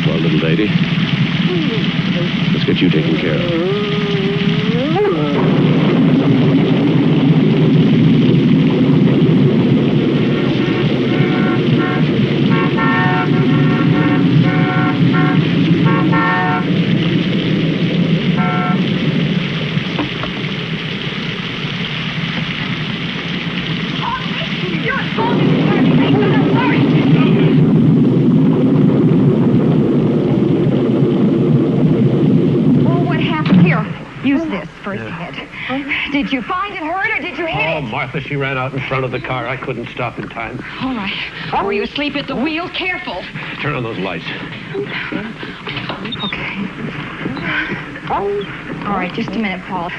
Well, little lady, let's get you taken care of. Did you find it hurt or did you hit it? Oh, Martha, she ran out in front of the car. I couldn't stop in time. All right. Were you asleep at the wheel? Careful. Turn on those lights. Okay. All right, just a minute, Paul.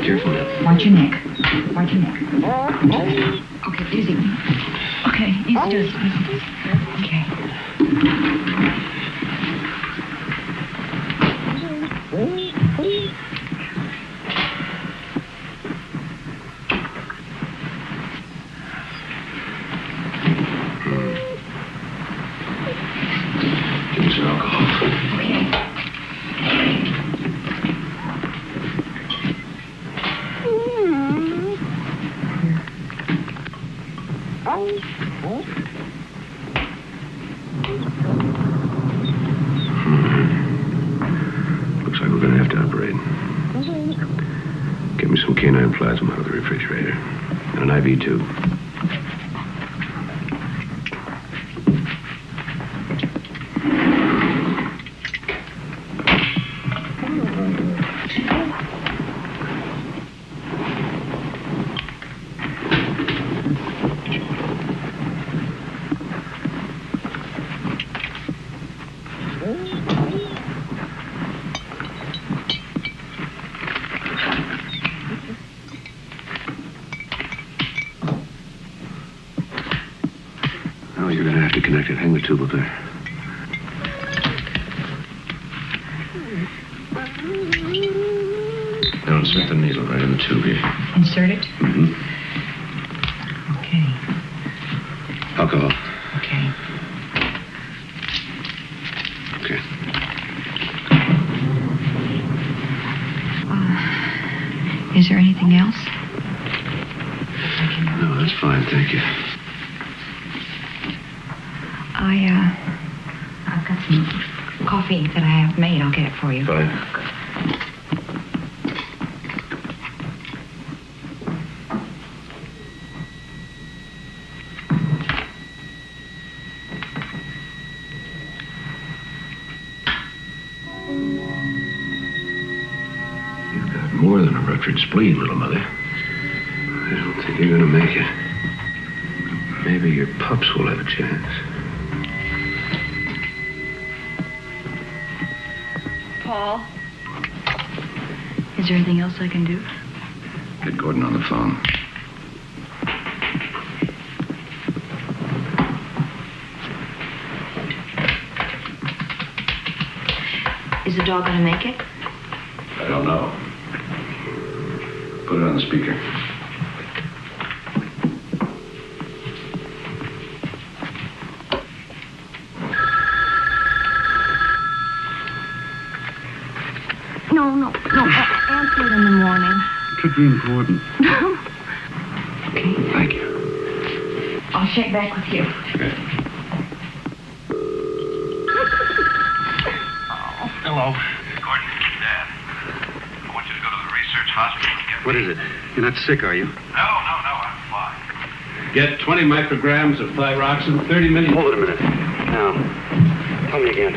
Careful now. Watch your neck. Watch your neck. Okay, easy. Okay, easy, just easy. Okay. Give me some alcohol. Okay. Looks like we're going to have to operate. Get me some canine plasma out of the refrigerator. And an IV tube. Oh, you're going to have to connect it. Hang the tube up there. Now insert the needle right in the tube here. Insert it? Mm-hmm. Okay. Alcohol. Okay. Okay. Is there anything else? No, that's fine. Thank you. I've got some coffee that I have made. I'll get it for you. Fine. You've got more than a ruptured spleen, little mother. I don't think you're going to make it. Maybe your pups will have a chance. Paul? Is there anything else I can do? Get Gordon on the phone. Is the dog going to make it? I don't know. Put it on the speaker. No. Answer it in the morning. It could be important. Okay. Thank you. I'll check back with you. Okay. Hello. Gordon, Dad. I want you to go to the research hospital and get... What is it? You're not sick, are you? No, I'm fine. Get 20 micrograms of thyroxine, 30 million... Hold it a minute. Now, tell me again.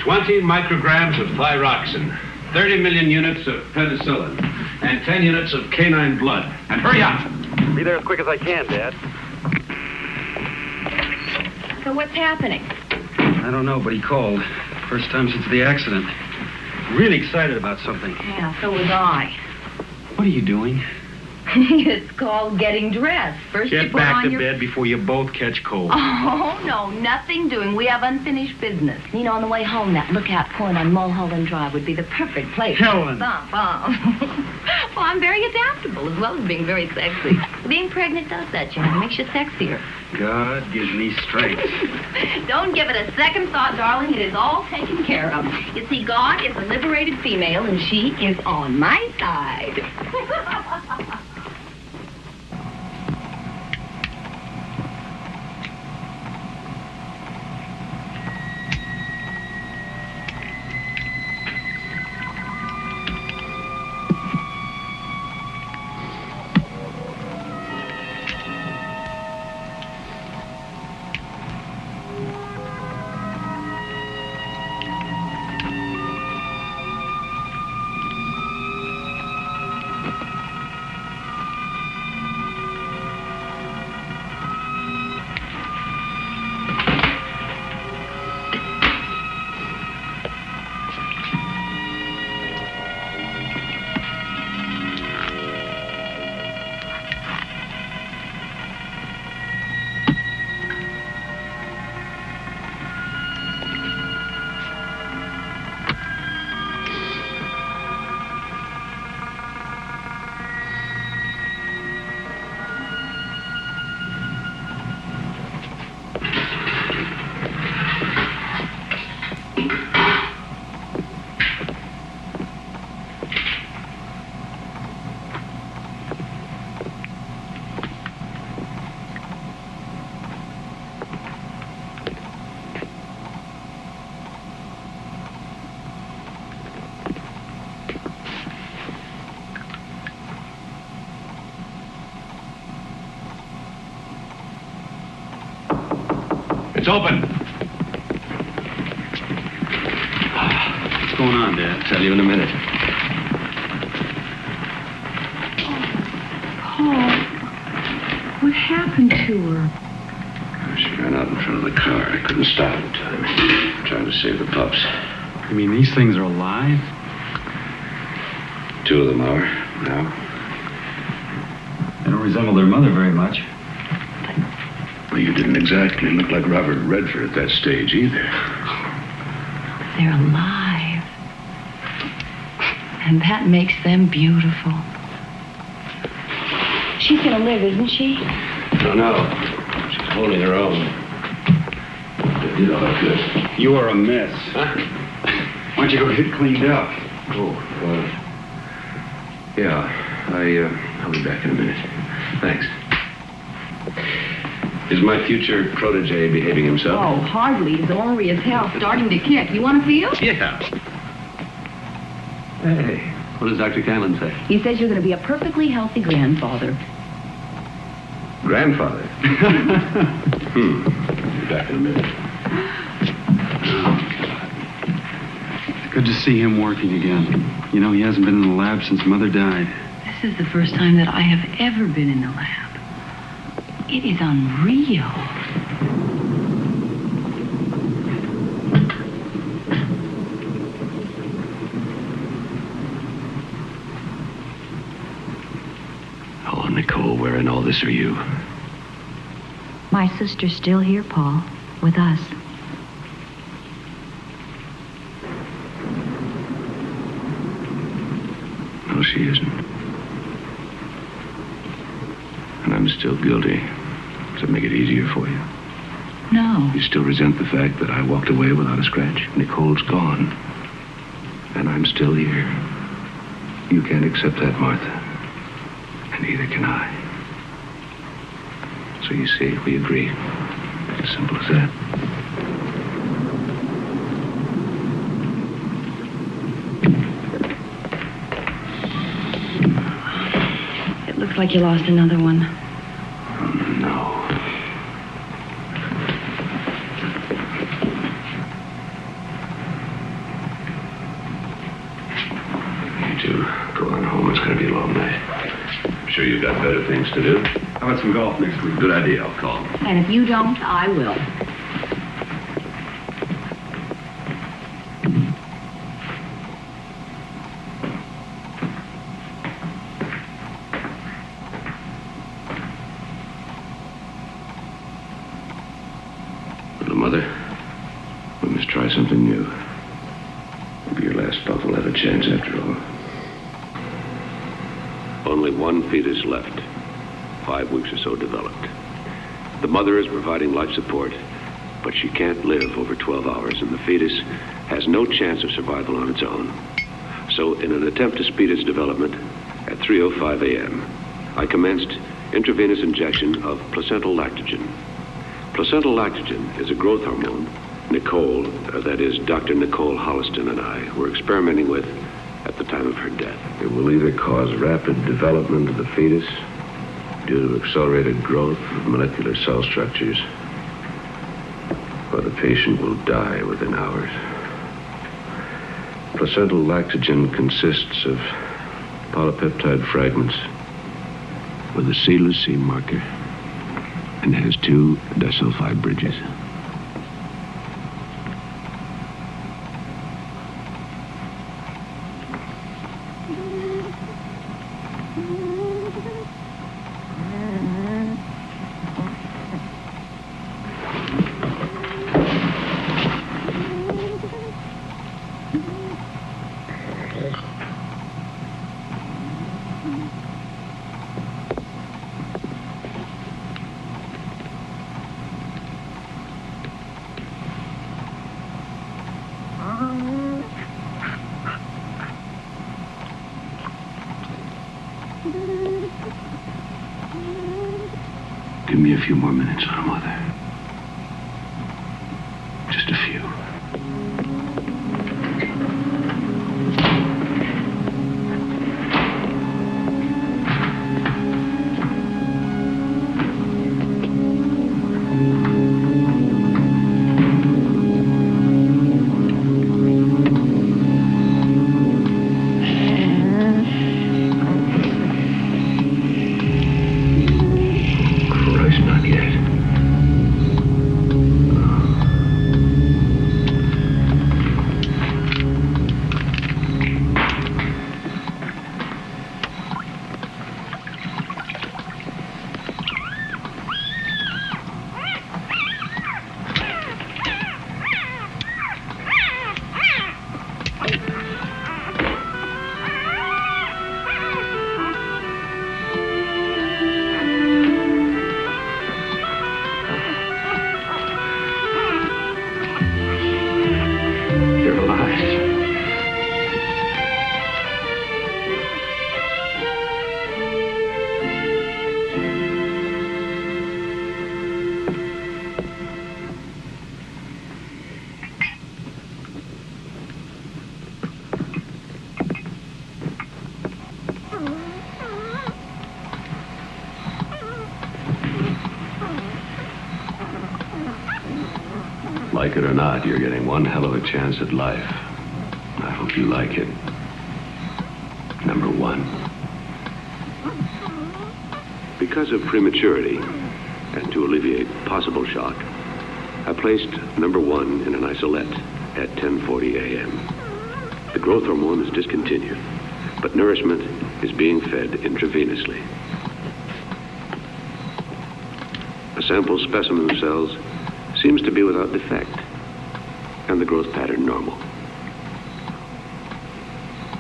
20 micrograms of thyroxine, 30 million units of penicillin, and 10 units of canine blood. And hurry up! Be there as quick as I can, Dad. So what's happening? I don't know, but he called. First time since the accident. Really excited about something. Yeah, so was I. What are you doing? It's called getting dressed. First you Get put back on to your... bed before you both catch cold. Oh, no, nothing doing. We have unfinished business. You know, on the way home, that lookout point on Mulholland Drive would be the perfect place. Helen! Well, I'm very adaptable, as well as being very sexy. Being pregnant does that, John. It makes you sexier. God gives me strength. Don't give it a second thought, darling. It is all taken care of. You see, God is a liberated female, and she is on my side. It's open. What's going on, Dad? Tell you in a minute. Paul, what happened to her? She ran out in front of the car. I couldn't stop in time. Trying to save the pups. You mean these things are alive? 2 of them are now. They don't resemble their mother very much. Well, you didn't exactly look like Robert Redford at that stage either. They're alive. And that makes them beautiful. She's gonna live, isn't she? No. She's holding her own. You know how good. You are a mess. Huh? Why don't you go get cleaned up? Oh, yeah. I'll be back in a minute. Thanks. Is my future protege behaving himself? Oh, hardly. He's ornery as hell, starting to kick. You want to feel? Yeah. Hey, what does Dr. Canlon say? He says you're going to be a perfectly healthy grandfather. Grandfather? Be back in a minute. Good to see him working again. You know, he hasn't been in the lab since Mother died. This is the first time that I have ever been in the lab. It is unreal. Oh, Nicole, where in all this are you? My sister's still here, Paul, with us. No, she isn't. And I'm still guilty. Does it make it easier for you? No. You still resent the fact that I walked away without a scratch? Nicole's gone. And I'm still here. You can't accept that, Martha. And neither can I. So you see, we agree. It's as simple as that. It looks like you lost another one. No. You two, go on home. It's going to be a long night. I'm sure you've got better things to do. How about some golf next week? Good idea. I'll call. And if you don't, I will. little mother. We must try something new. Maybe your last pup will have a chance after all. Only one fetus left. 5 weeks or so developed. The mother is providing life support, but she can't live over 12 hours, and the fetus has no chance of survival on its own. So, in an attempt to speed its development, at 3:05 a.m., I commenced intravenous injection of placental lactogen. Placental lactogen is a growth hormone Nicole, that is, Dr. Nicole Holliston and I, were experimenting with at the time of her death. It will either cause rapid development of the fetus due to accelerated growth of molecular cell structures, or the patient will die within hours. Placental lactogen consists of polypeptide fragments with a seedless C marker and has 2 disulfide bridges. Give me a few more minutes, little mother. Just a few. Like it or not, you're getting one hell of a chance at life. I hope you like it. Number 1. Because of prematurity, and to alleviate possible shock, I placed number 1 in an isolette at 10:40 a.m. The growth hormone is discontinued, but nourishment is being fed intravenously. A sample specimen of cells seems to be without defect, and the growth pattern normal.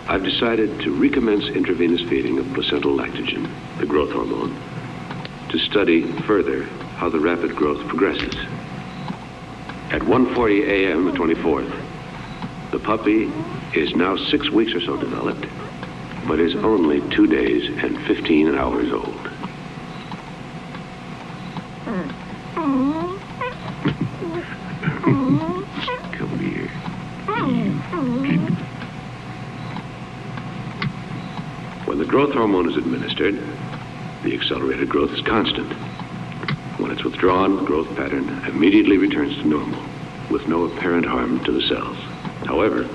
I've decided to recommence intravenous feeding of placental lactogen, the growth hormone, to study further how the rapid growth progresses. At 1:40 a.m. the 24th, the puppy is now 6 weeks or so developed, but is only 2 days and 15 hours old. Come here. When the growth hormone is administered, the accelerated growth is constant. When it's withdrawn, the growth pattern immediately returns to normal, with no apparent harm to the cells. However,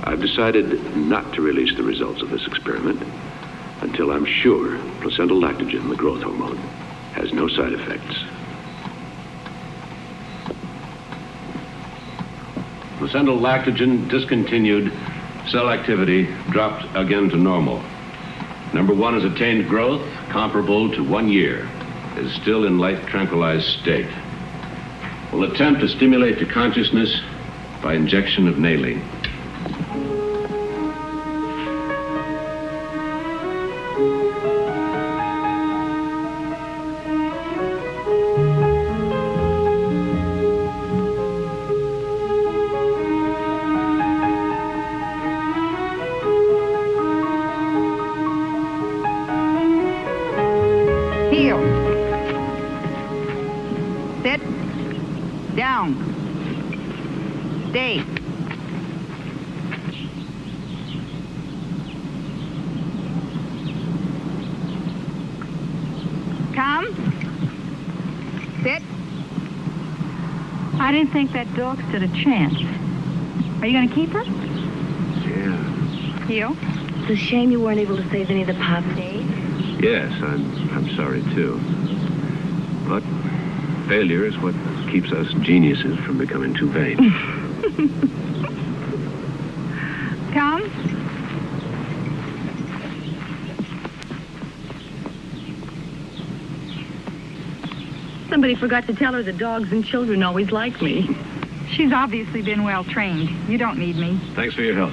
I've decided not to release the results of this experiment until I'm sure placental lactogen, the growth hormone, has no side effects. Placental lactogen discontinued. Cell activity dropped again to normal. Number 1 has attained growth comparable to 1 year. Is still in life tranquilized state. We'll attempt to stimulate the consciousness by injection of nailing. Heel. Sit. Down. Stay. Come. Sit. I didn't think that dog stood a chance. Are you going to keep her? Yeah. Heel. It's a shame you weren't able to save any of the pop days. Yes, I'm sorry, too. But failure is what keeps us geniuses from becoming too vain. Come. Somebody forgot to tell her the dogs and children always like me. She's obviously been well trained. You don't need me. Thanks for your help.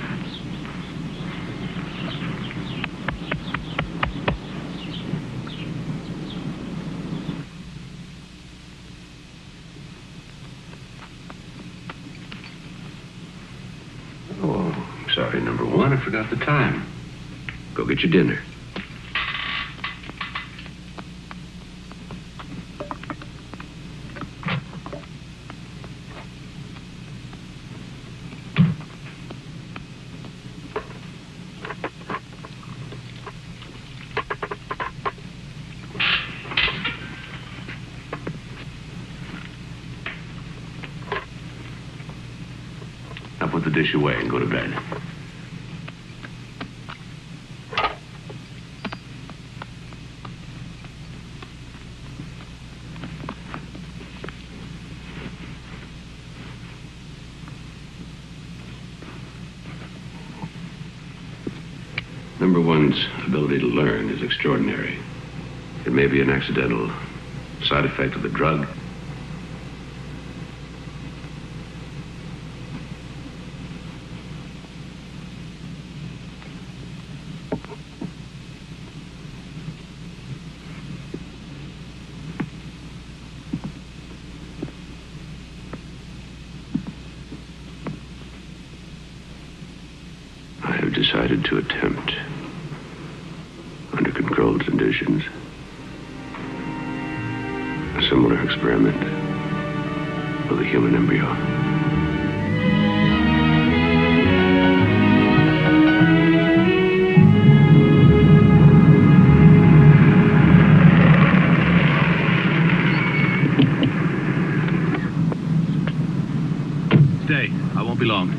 Oh, sorry, number one. I forgot the time. Go get your dinner. Now put the dish away and go to bed. Number one's ability to learn is extraordinary. It may be an accidental side effect of the drug. I have decided to attempt, under controlled conditions, a similar experiment with a human embryo. Stay. I won't be long.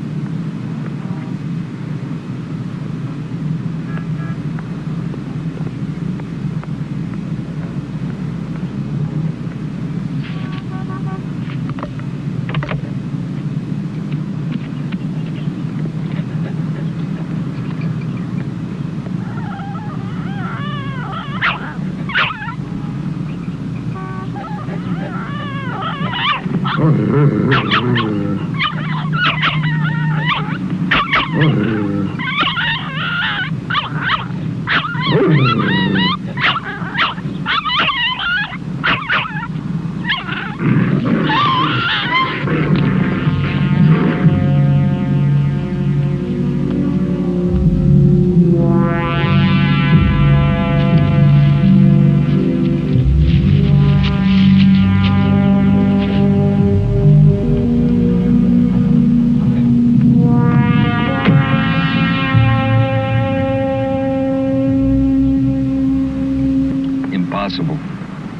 Impossible.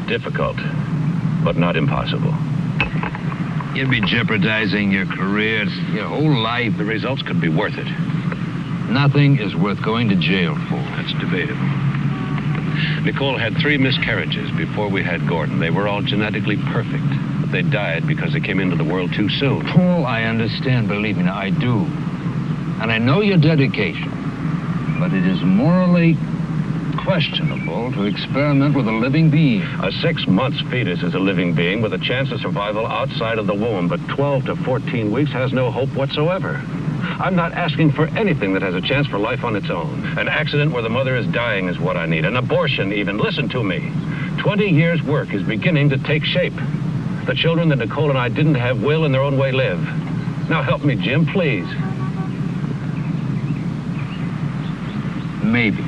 Difficult, but not impossible. You'd be jeopardizing your career, your whole life. The results could be worth it. Nothing is worth going to jail for. That's debatable. Nicole had 3 miscarriages before we had Gordon. They were all genetically perfect, but they died because they came into the world too soon. Paul, I understand, believe me, I do. And I know your dedication, but it is morally questionable to experiment with a living being. A 6-month fetus is a living being with a chance of survival outside of the womb, but 12 to 14 weeks has no hope whatsoever. I'm not asking for anything that has a chance for life on its own. An accident where the mother is dying is what I need. An abortion, even. Listen to me. 20 years' work is beginning to take shape. The children that Nicole and I didn't have will, in their own way, live. Now help me, Jim, please. Maybe.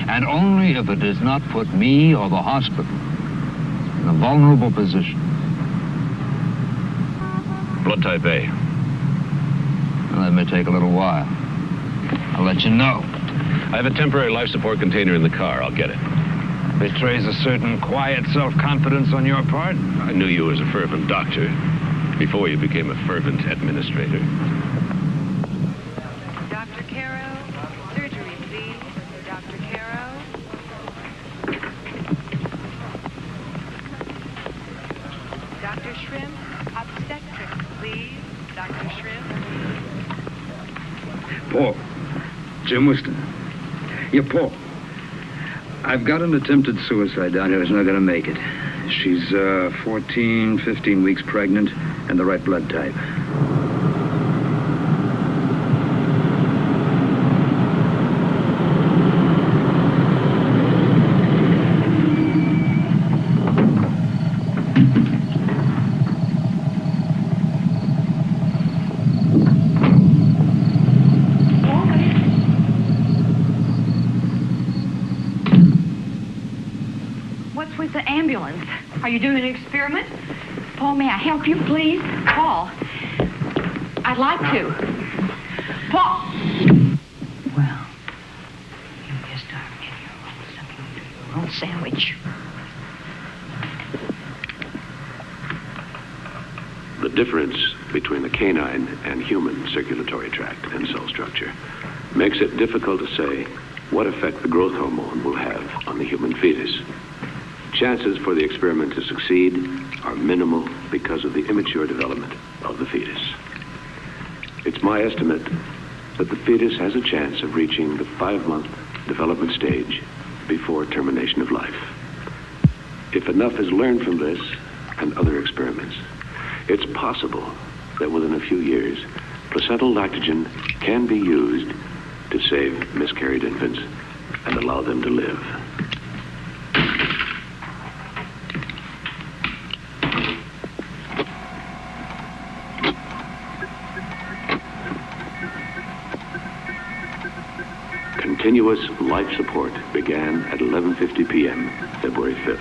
And only if it does not put me or the hospital in a vulnerable position. Blood type A. Well, that may take a little while. I'll let you know. I have a temporary life support container in the car. I'll get it. Betrays a certain quiet self-confidence on your part. I knew you as a fervent doctor before you became a fervent administrator. Dr. Caro, surgery, please. Dr. Caro. Dr. Shrimp, obstetrics, please. Dr. Shrimp. Paul. Jim Whiston. Yeah, Paul. I've got an attempted suicide down here that's not going to make it. She's 14, 15 weeks pregnant and the right blood type. What's with the ambulance? Are you doing an experiment? Paul, may I help you, please? Paul, I'd like to. Paul! Well, you just start getting your own sandwich. The difference between the canine and human circulatory tract and cell structure makes it difficult to say what effect the growth hormone will have on the human fetus. Chances for the experiment to succeed are minimal because of the immature development of the fetus. It's my estimate that the fetus has a chance of reaching the 5-month development stage before termination of life. If enough is learned from this and other experiments, it's possible that within a few years, placental lactogen can be used to save miscarried infants and allow them to live. Continuous life support began at 11:50 p.m., February 5th.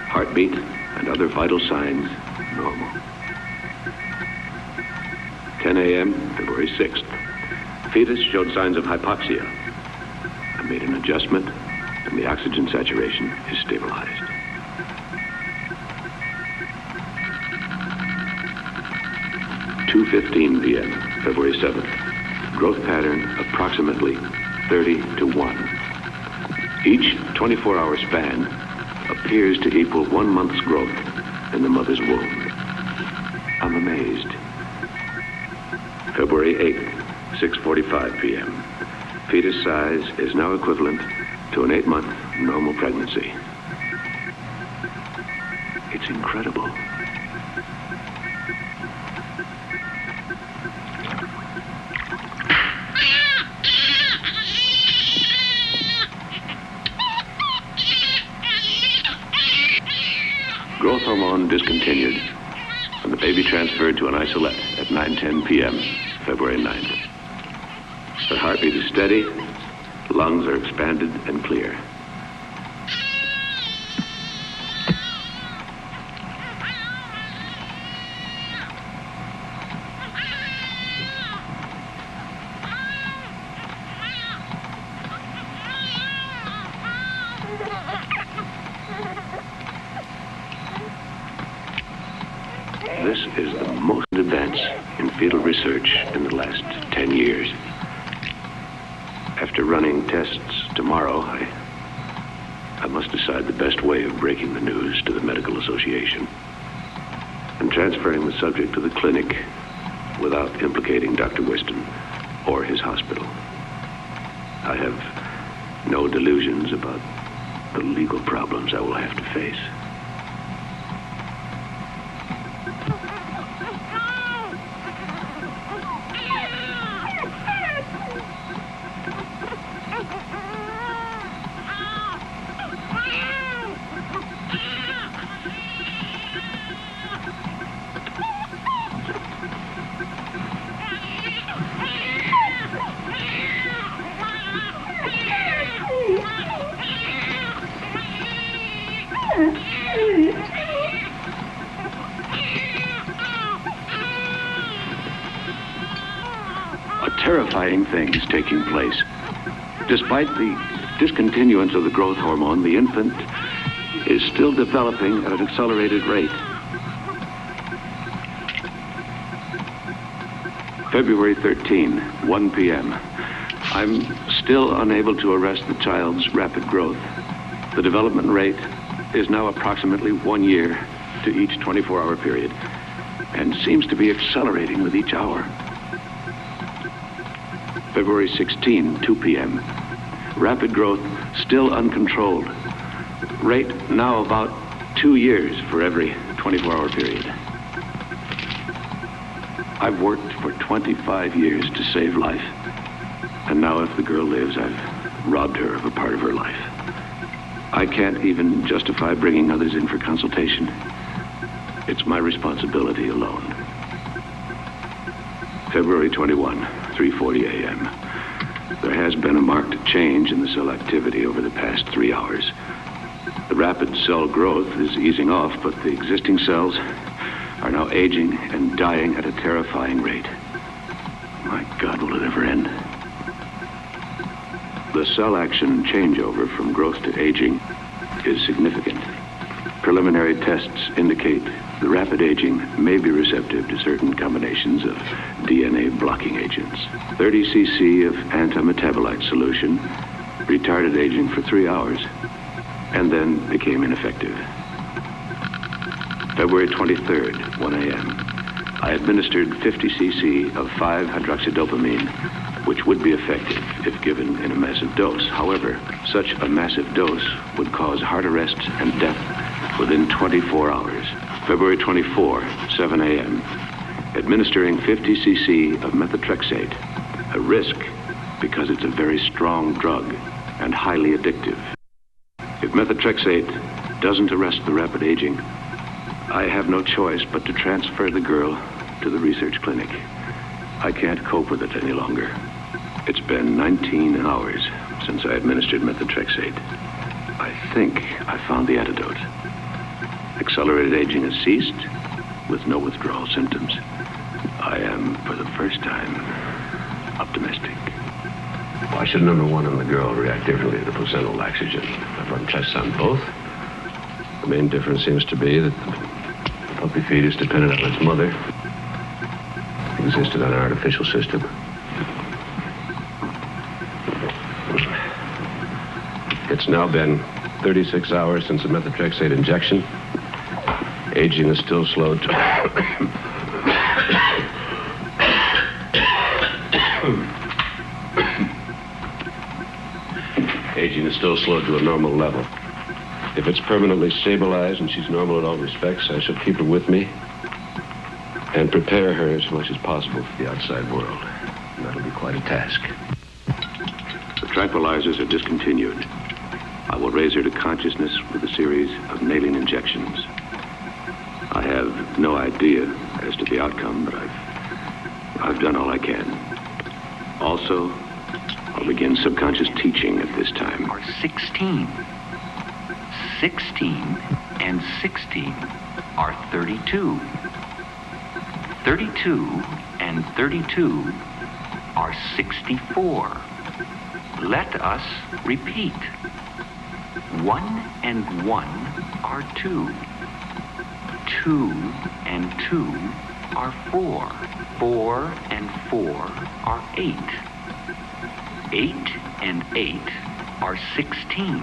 Heartbeat and other vital signs normal. 10 a.m., February 6th. Fetus showed signs of hypoxia. I made an adjustment, and the oxygen saturation is stabilized. 2:15 p.m., February 7th. Growth pattern approximately 30 to 1. Each 24-hour span appears to equal 1 month's growth in the mother's womb. I'm amazed. February 8th, 6:45 p.m. Fetus size is now equivalent to an 8-month normal pregnancy. It's incredible. Growth hormone discontinued, and the baby transferred to an isolette at 9:10 p.m., February 9th. The heartbeat is steady, lungs are expanded and clear. This is the most advance in fetal research in the last 10 years. After running tests tomorrow, I must decide the best way of breaking the news to the Medical Association and transferring the subject to the clinic without implicating Dr. Whiston or his hospital. I have No delusions about the legal problems I will have to face. Terrifying things taking place. Despite the discontinuance of the growth hormone, the infant is still developing at an accelerated rate. February 13, 1 p.m. I'm still unable to arrest the child's rapid growth. The development rate is now approximately 1 year to each 24-hour period and seems to be accelerating with each hour. February 16, 2 p.m. Rapid growth still uncontrolled. Rate now about 2 years for every 24-hour period. I've worked for 25 years to save life. And now if the girl lives, I've robbed her of a part of her life. I can't even justify bringing others in for consultation. It's my responsibility alone. February 21, 3:40 a.m. There has been a marked change in the cell activity over the past 3 hours. The rapid cell growth is easing off, but the existing cells are now aging and dying at a terrifying rate. My God, will it ever end? The cell action changeover from growth to aging is significant. Preliminary tests indicate the rapid aging may be receptive to certain combinations of DNA blocking agents. 30 cc of antimetabolite solution retarded aging for 3 hours and then became ineffective. February 23rd, 1 a.m. I administered 50 cc of 5-hydroxydopamine, which would be effective if given in a massive dose. However, such a massive dose would cause heart arrest and death within 24 hours. February 24, 7 a.m. Administering 50 cc of methotrexate, a risk because it's a very strong drug and highly addictive. If methotrexate doesn't arrest the rapid aging, I have no choice but to transfer the girl to the research clinic. I can't cope with it any longer. It's been 19 hours since I administered methotrexate. I think I found the antidote. Accelerated aging has ceased with no withdrawal symptoms. I am, for the first time, optimistic. Why should number one and the girl react differently to the placental laxogen? I've run tests on both. The main difference seems to be that the puppy fetus dependent on its mother existed on an artificial system. It's now been 36 hours since the methotrexate injection. Aging is still slowed to... Aging is still slowed to a normal level. If it's permanently stabilized and she's normal in all respects, I shall keep her with me and prepare her as much as possible for the outside world. And that'll be quite a task. The tranquilizers are discontinued. I will raise her to consciousness with a series of nailing injections. I have no idea as to the outcome, but I've done all I can. Also, I'll begin subconscious teaching at this time. Are 16. 16 and 16 are 32. 32 and 32 are 64. Let us repeat. 1 and 1 are 2. 2 and 2 are 4. 4 and 4 are 8. 8 and 8 are 16.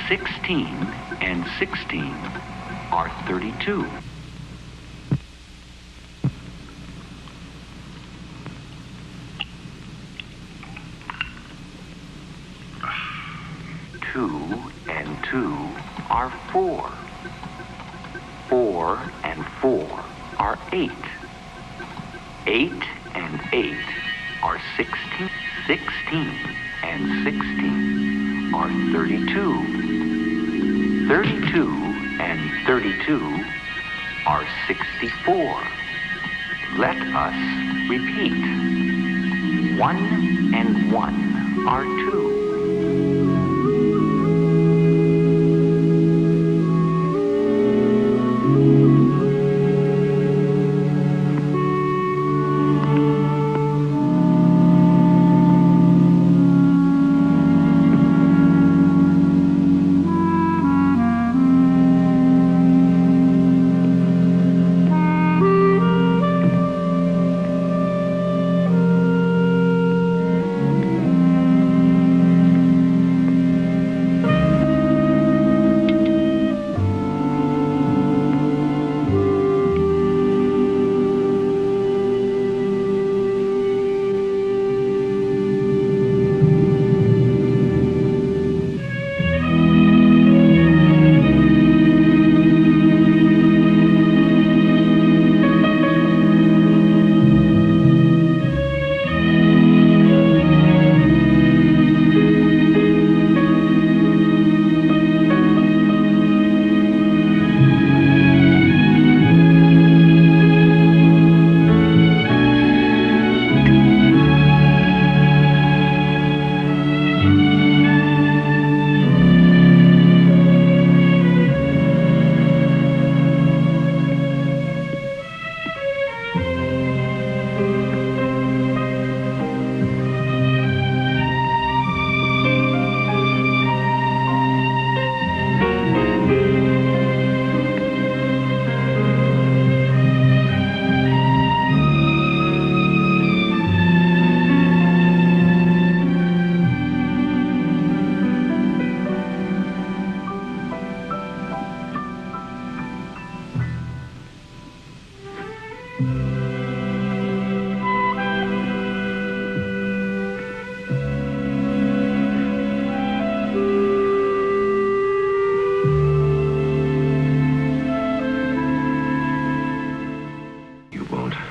16 and 16 are 32. are 4. 4 and 4 are 8. 8 and 8 are 16. 16 and 16 are 32. 32 and 32 are 64. Let us repeat. 1 and 1 are 2.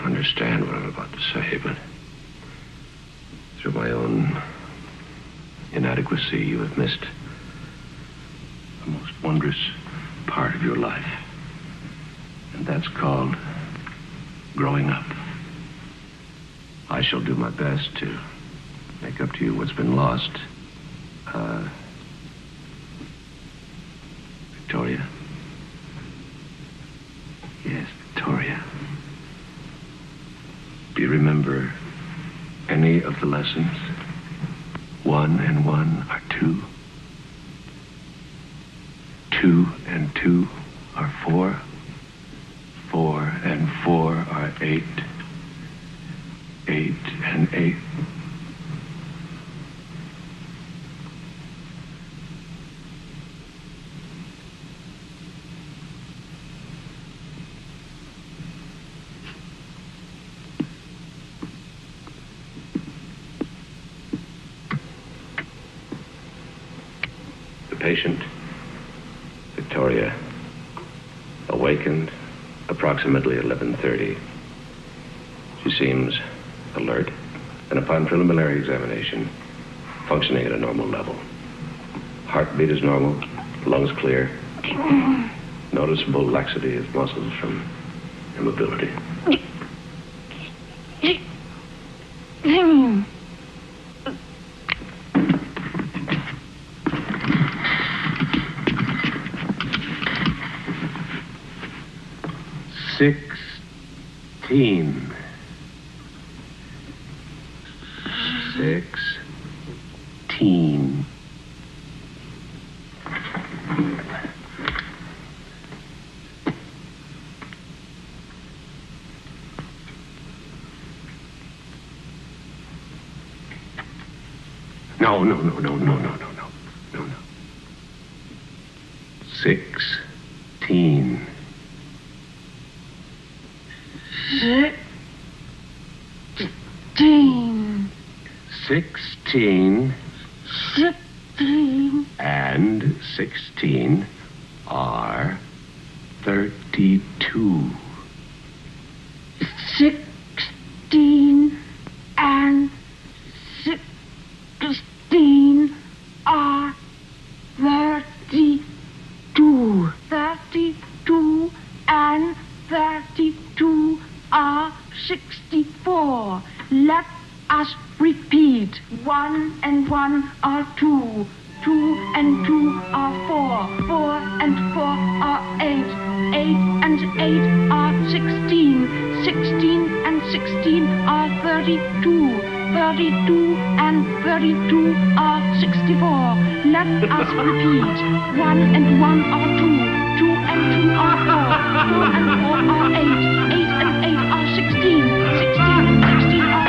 Understand what I'm about to say, but through my own inadequacy, you have missed the most wondrous part of your life. And that's called growing up. I shall do my best to make up to you what's been lost. Victoria? Yes, Victoria. Do you remember any of the lessons? 1 and 1 are 2. 2 and 2 are 4. 4 and 4 are 8. 8 and 8. Patient, Victoria, awakened approximately 11:30. She seems alert, and upon preliminary examination, functioning at a normal level. Heartbeat is normal, lungs clear, noticeable laxity of muscles from immobility. Sixteen. No. 16. 16 and 16 are 32. 16 and 16 are 32. 32 and 32 are 64. Let us repeat. 1 and 1 are 2. 2 and 2 are 4. 4 and 4 are 8. 8 and 8 are 16. 16 and 16 are 32. 32 and 32 are 64. Let us repeat. 1 and 1 are 2. 2 and 2 are 4. 4 and 4 are 8. 8 and 8 are 16. 16 and 16 are 32.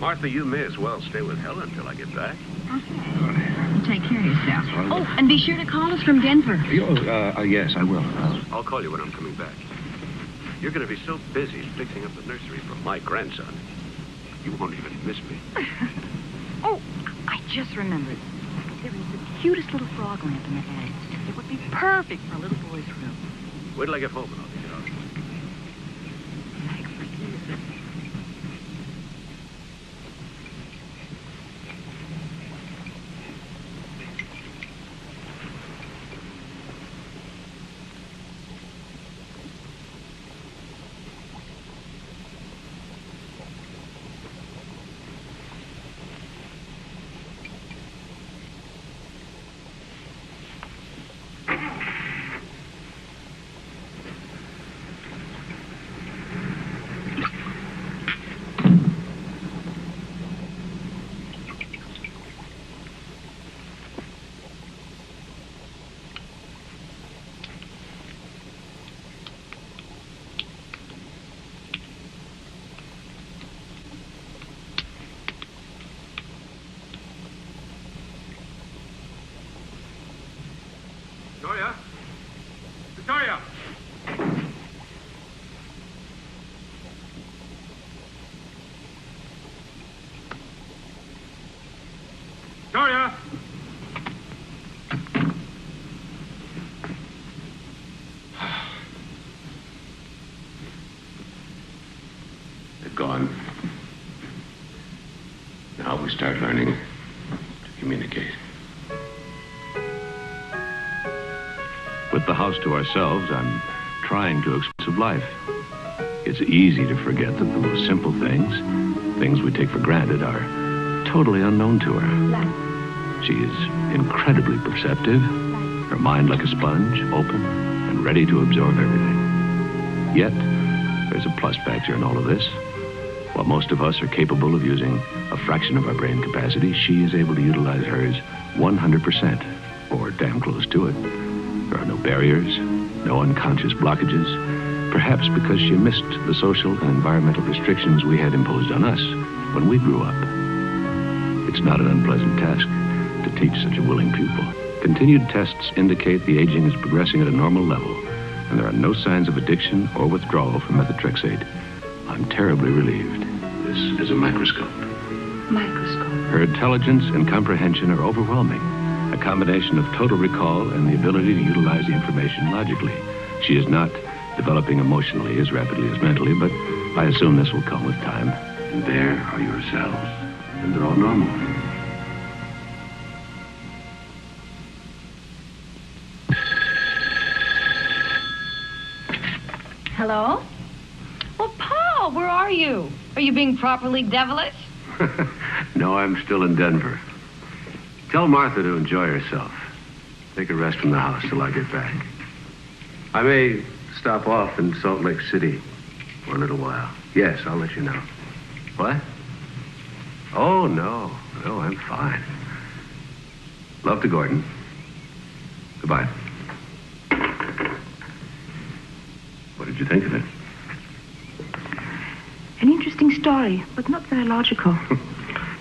Martha, you may as well stay with Helen until I get back. Take care of yourself. Oh, and be sure to call us from Denver. Yes, I will. I'll call you when I'm coming back. You're going to be so busy fixing up the nursery for my grandson. You won't even miss me. Oh, I just remembered. There is the cutest little frog lamp in the attic. It would be perfect for a little boy's room. Wait till I get home and I'll take it out. Victoria? Victoria! Victoria! They're gone. Now we start learning to communicate. With the house to ourselves, I'm trying to express life. It's easy to forget that the most simple things we take for granted, are totally unknown to her. She is incredibly perceptive, her mind like a sponge, open and ready to absorb everything. Yet, there's a plus factor in all of this. While most of us are capable of using a fraction of our brain capacity, she is able to utilize hers 100%, or damn close to it. There are no barriers, no unconscious blockages, perhaps because she missed the social and environmental restrictions we had imposed on us when we grew up. It's not an unpleasant task to teach such a willing pupil. Continued tests indicate the aging is progressing at a normal level, and there are no signs of addiction or withdrawal from methotrexate. I'm terribly relieved. This is a microscope. Microscope. Her intelligence and comprehension are overwhelming. A combination of total recall and the ability to utilize the information logically. She is not developing emotionally as rapidly as mentally, but I assume this will come with time. And there are your cells. And they're all normal. Hello? Well, Paul, where are you? Are you being properly devilish? No, I'm still in Denver. Tell Martha to enjoy herself. Take a rest from the house till I get back. I may stop off in Salt Lake City for a little while. Yes, I'll let you know. What? Oh, no. No, I'm fine. Love to Gordon. Goodbye. What did you think of it? An interesting story, but not very logical.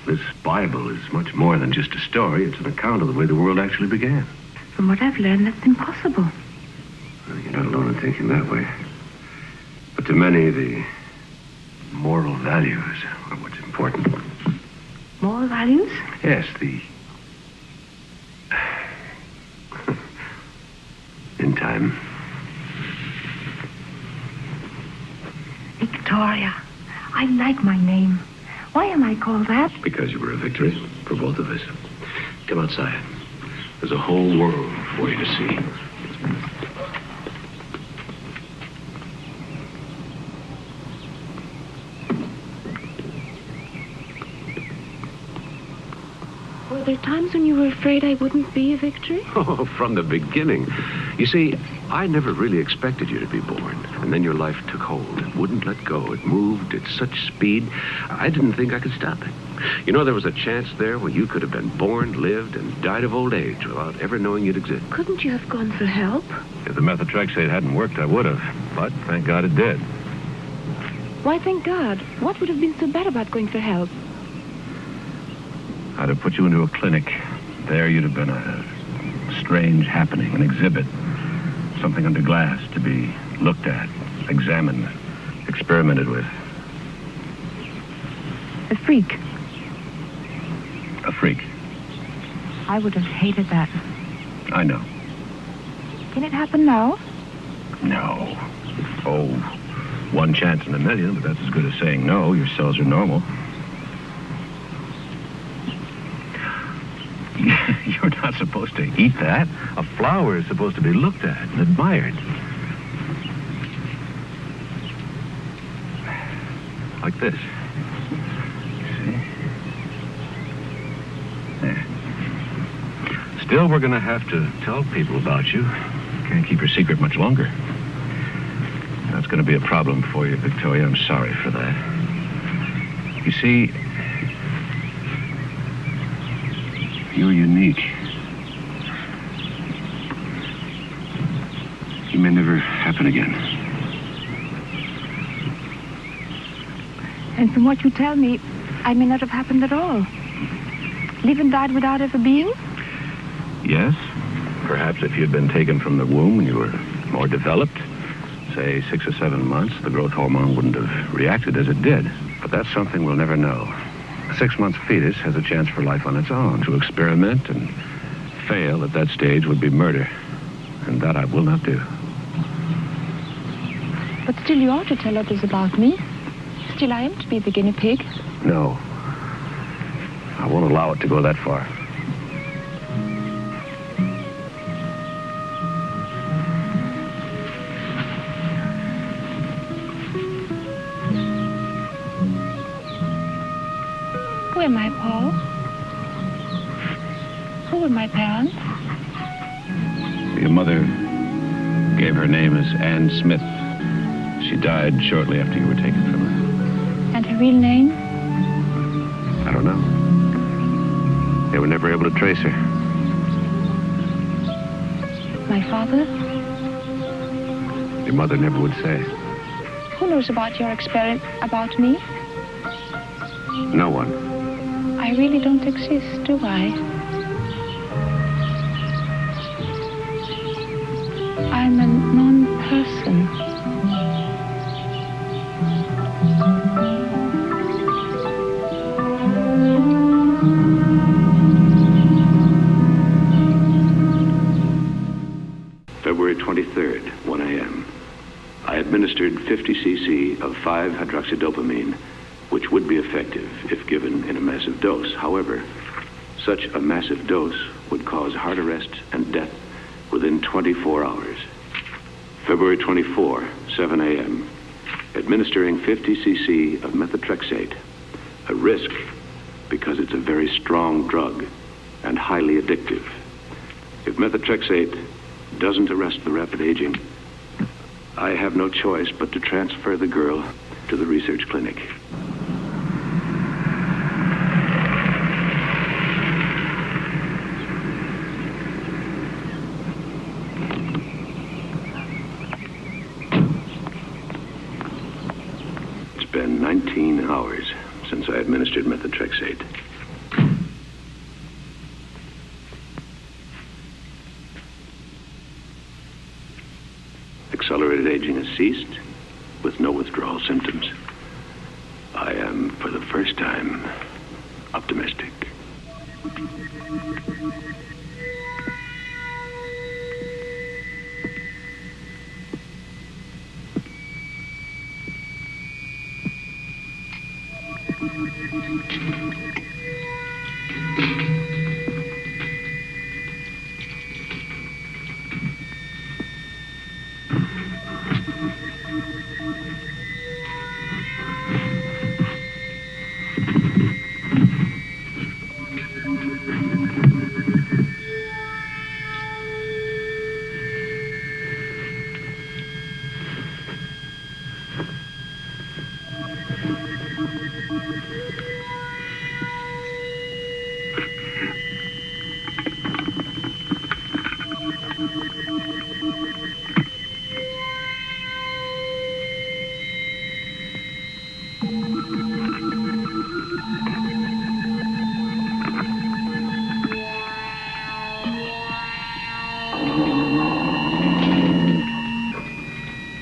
This Bible is much more than just a story. It's an account of the way the world actually began. From what I've learned, that's impossible. Well, you're not alone in thinking that way. But to many, the moral values are what's important. Moral values? Yes, the... In time. Victoria. I like my name. Why am I called that? Because you were a victory for both of us. Come outside. There's a whole world for you to see. Were there times when you were afraid I wouldn't be a victory? Oh, from the beginning. You see, I never really expected you to be born. And then your life took hold. It wouldn't let go. It moved at such speed, I didn't think I could stop it. You know, there was a chance there where you could have been born, lived, and died of old age without ever knowing you'd exist. Couldn't you have gone for help? If the methotrexate hadn't worked, I would have. But thank God it did. Why, thank God. What would have been so bad about going for help? I'd have put you into a clinic. There you'd have been a strange happening, an exhibit. Something under glass to be looked at, examined, experimented with. A freak. A freak. I would have hated that. I know. Can it happen now? No. Oh, one chance in a million, but that's as good as saying no. Your cells are normal. You're not supposed to eat that. A flower is supposed to be looked at and admired. Like this. See? There. Still, we're going to have to tell people about you. Can't keep your secret much longer. That's going to be a problem for you, Victoria. I'm sorry for that. You see, you're unique. You may never happen again. And from what you tell me, I may not have happened at all. Live and died without ever being? Yes. Perhaps if you'd been taken from the womb when you were more developed, say 6 or 7 months, the growth hormone wouldn't have reacted as it did. But that's something we'll never know. A 6-month fetus has a chance for life on its own. To experiment and fail at that stage would be murder. And that I will not do. But still you ought to tell others about me. Still I am to be the guinea pig. No. I won't allow it to go that far. Who am I, Paul? Who were my parents? Your mother gave her name as Anne Smith. She died shortly after you were taken from her. And her real name? I don't know. They were never able to trace her. My father? Your mother never would say. Who knows about your experiment, about me? No one. I really don't exist, do I? I'm a non-person. February 23rd, 1 a.m. I administered 50 cc of 5-hydroxydopamine, which would be effective if given in a massive dose. However, such a massive dose would cause heart arrest and death within 24 hours. February 24, 7 a.m. Administering 50 cc of methotrexate, a risk because it's a very strong drug and highly addictive. If methotrexate doesn't arrest the rapid aging, I have no choice but to transfer the girl to the research clinic. It's been 19 hours since I administered methotrexate. Accelerated aging has ceased, with no withdrawal symptoms. I am, for the first time, optimistic.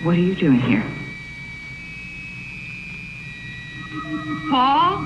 What are you doing here? Paul?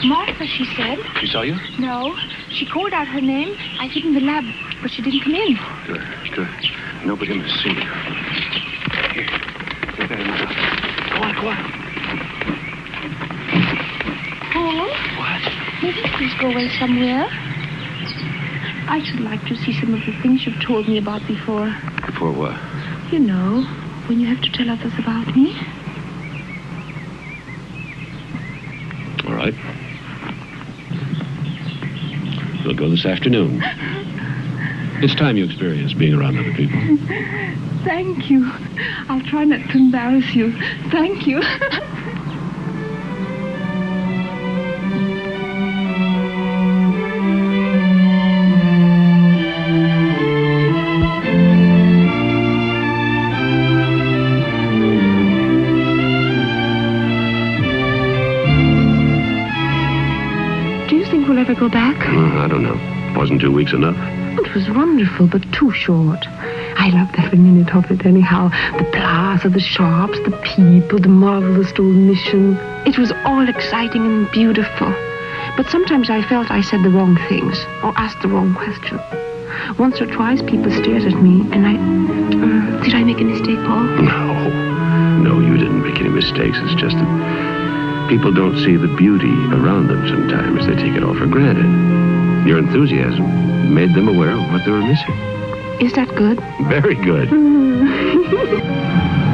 Martha, she said. She saw you? No. She called out her name. I hid in the lab, but she didn't come in. Good, good. Nobody must see you. Here. Get that in the house. Go on, go on. Paul? What? May we please go away somewhere? I should like to see some of the things you've told me about before. Before what? You know, when you have to tell others about me. All right. We'll go this afternoon. It's time you experience being around other people. Thank you. I'll try not to embarrass you. Thank you. ever go back? I don't know. Wasn't 2 weeks enough? It was wonderful, but too short. I loved every minute of it anyhow. The plaza, the shops, the people, the marvelous old mission. It was all exciting and beautiful. But sometimes I felt I said the wrong things or asked the wrong question. Once or twice people stared at me and I... did I make a mistake, Paul? No, you didn't make any mistakes. It's just that people don't see the beauty around them sometimes. They take it all for granted. Your enthusiasm made them aware of what they were missing. Is that good? Very good.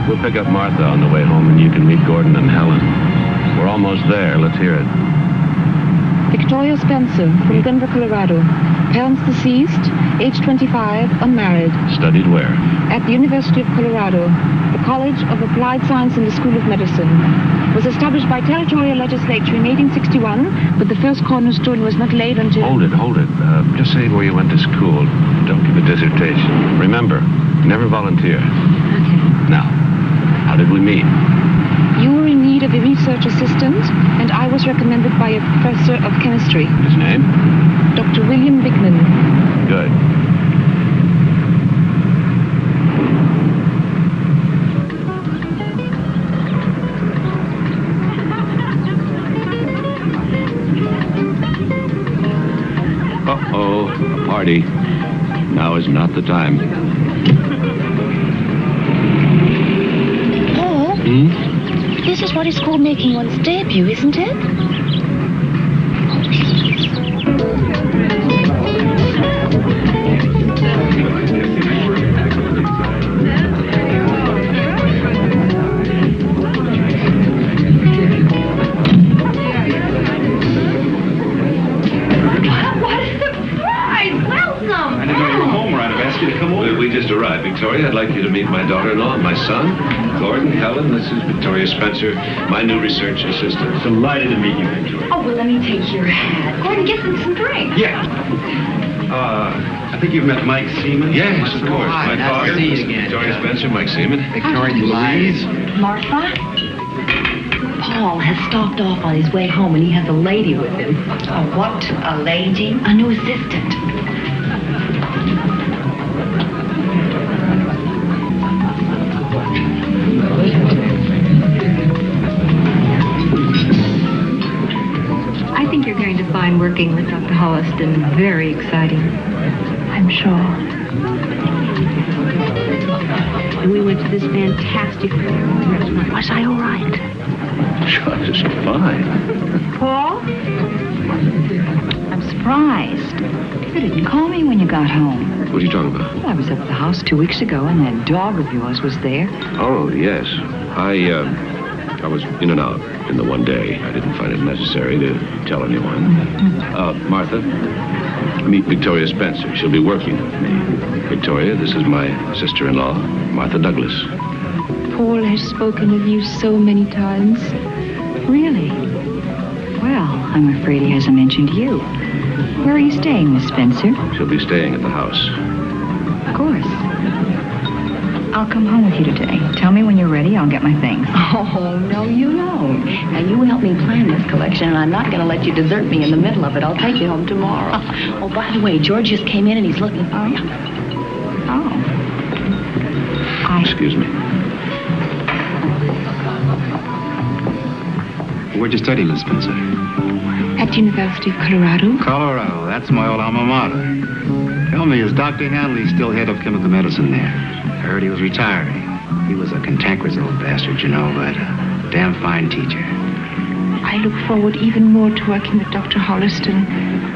We'll pick up Martha on the way home and you can meet Gordon and Helen. We're almost there. Let's hear it. Victoria Spencer, from Denver, Colorado. Parents deceased, age 25, unmarried. Studied where? At the University of Colorado, the College of Applied Science and the School of Medicine. Was established by territorial legislature in 1861, but the first cornerstone was not laid until... Hold it. Just say where you went to school. Don't give a dissertation. Remember, never volunteer. Okay. Now, how did we meet? You were in need of a research assistant, and I was recommended by a professor of chemistry. His name? Dr. William Bigman. Good. Uh-oh, a party. Now is not the time. Paul? This is what is called making one's debut, isn't it? We just arrived, Victoria. I'd like you to meet my daughter-in-law and my son, Gordon, Helen. This is Victoria Spencer, my new research assistant. Delighted to meet you, Victoria. Oh, well, let me take your hat. Gordon, get them some drinks. Yeah. I think you've met Mike Seaman. Yes, of course. Hi, My nice father, to see you again. Victoria Spencer, Mike Seaman. Victoria Louise. Martha? Paul has stopped off on his way home, and he has a lady with him. A what? A lady? A new assistant. I think you're going to find working with Dr. Holliston very exciting. I'm sure. And we went to this fantastic restaurant. Was I all right? Just fine. Paul? I'm surprised. You didn't call me when you got home. What are you talking about? Well, I was up at the house 2 weeks ago, and that dog of yours was there. Oh, yes. I was in and out in the one day. I didn't find it necessary to tell anyone. Martha, meet Victoria Spencer. She'll be working with me. Victoria, this is my sister-in-law, Martha Douglas. Paul has spoken of you so many times. Really? Well, I'm afraid he hasn't mentioned you. Where are you staying, Miss Spencer? She'll be staying at the house. Of course. I'll come home with you today. Tell me when you're ready. I'll get my things. Oh, no, you don't. Now, you help me plan this collection, and I'm not going to let you desert me in the middle of it. I'll take you home tomorrow. Oh, by the way, George just came in, and he's looking for you. Excuse me. Where'd you study, Miss Spencer? At the University of Colorado. Colorado. That's my old alma mater. Tell me, is Dr. Hanley still head of chemical medicine there? I heard he was retiring. He was a cantankerous old bastard, you know, but a damn fine teacher. I look forward even more to working with Dr. Holliston.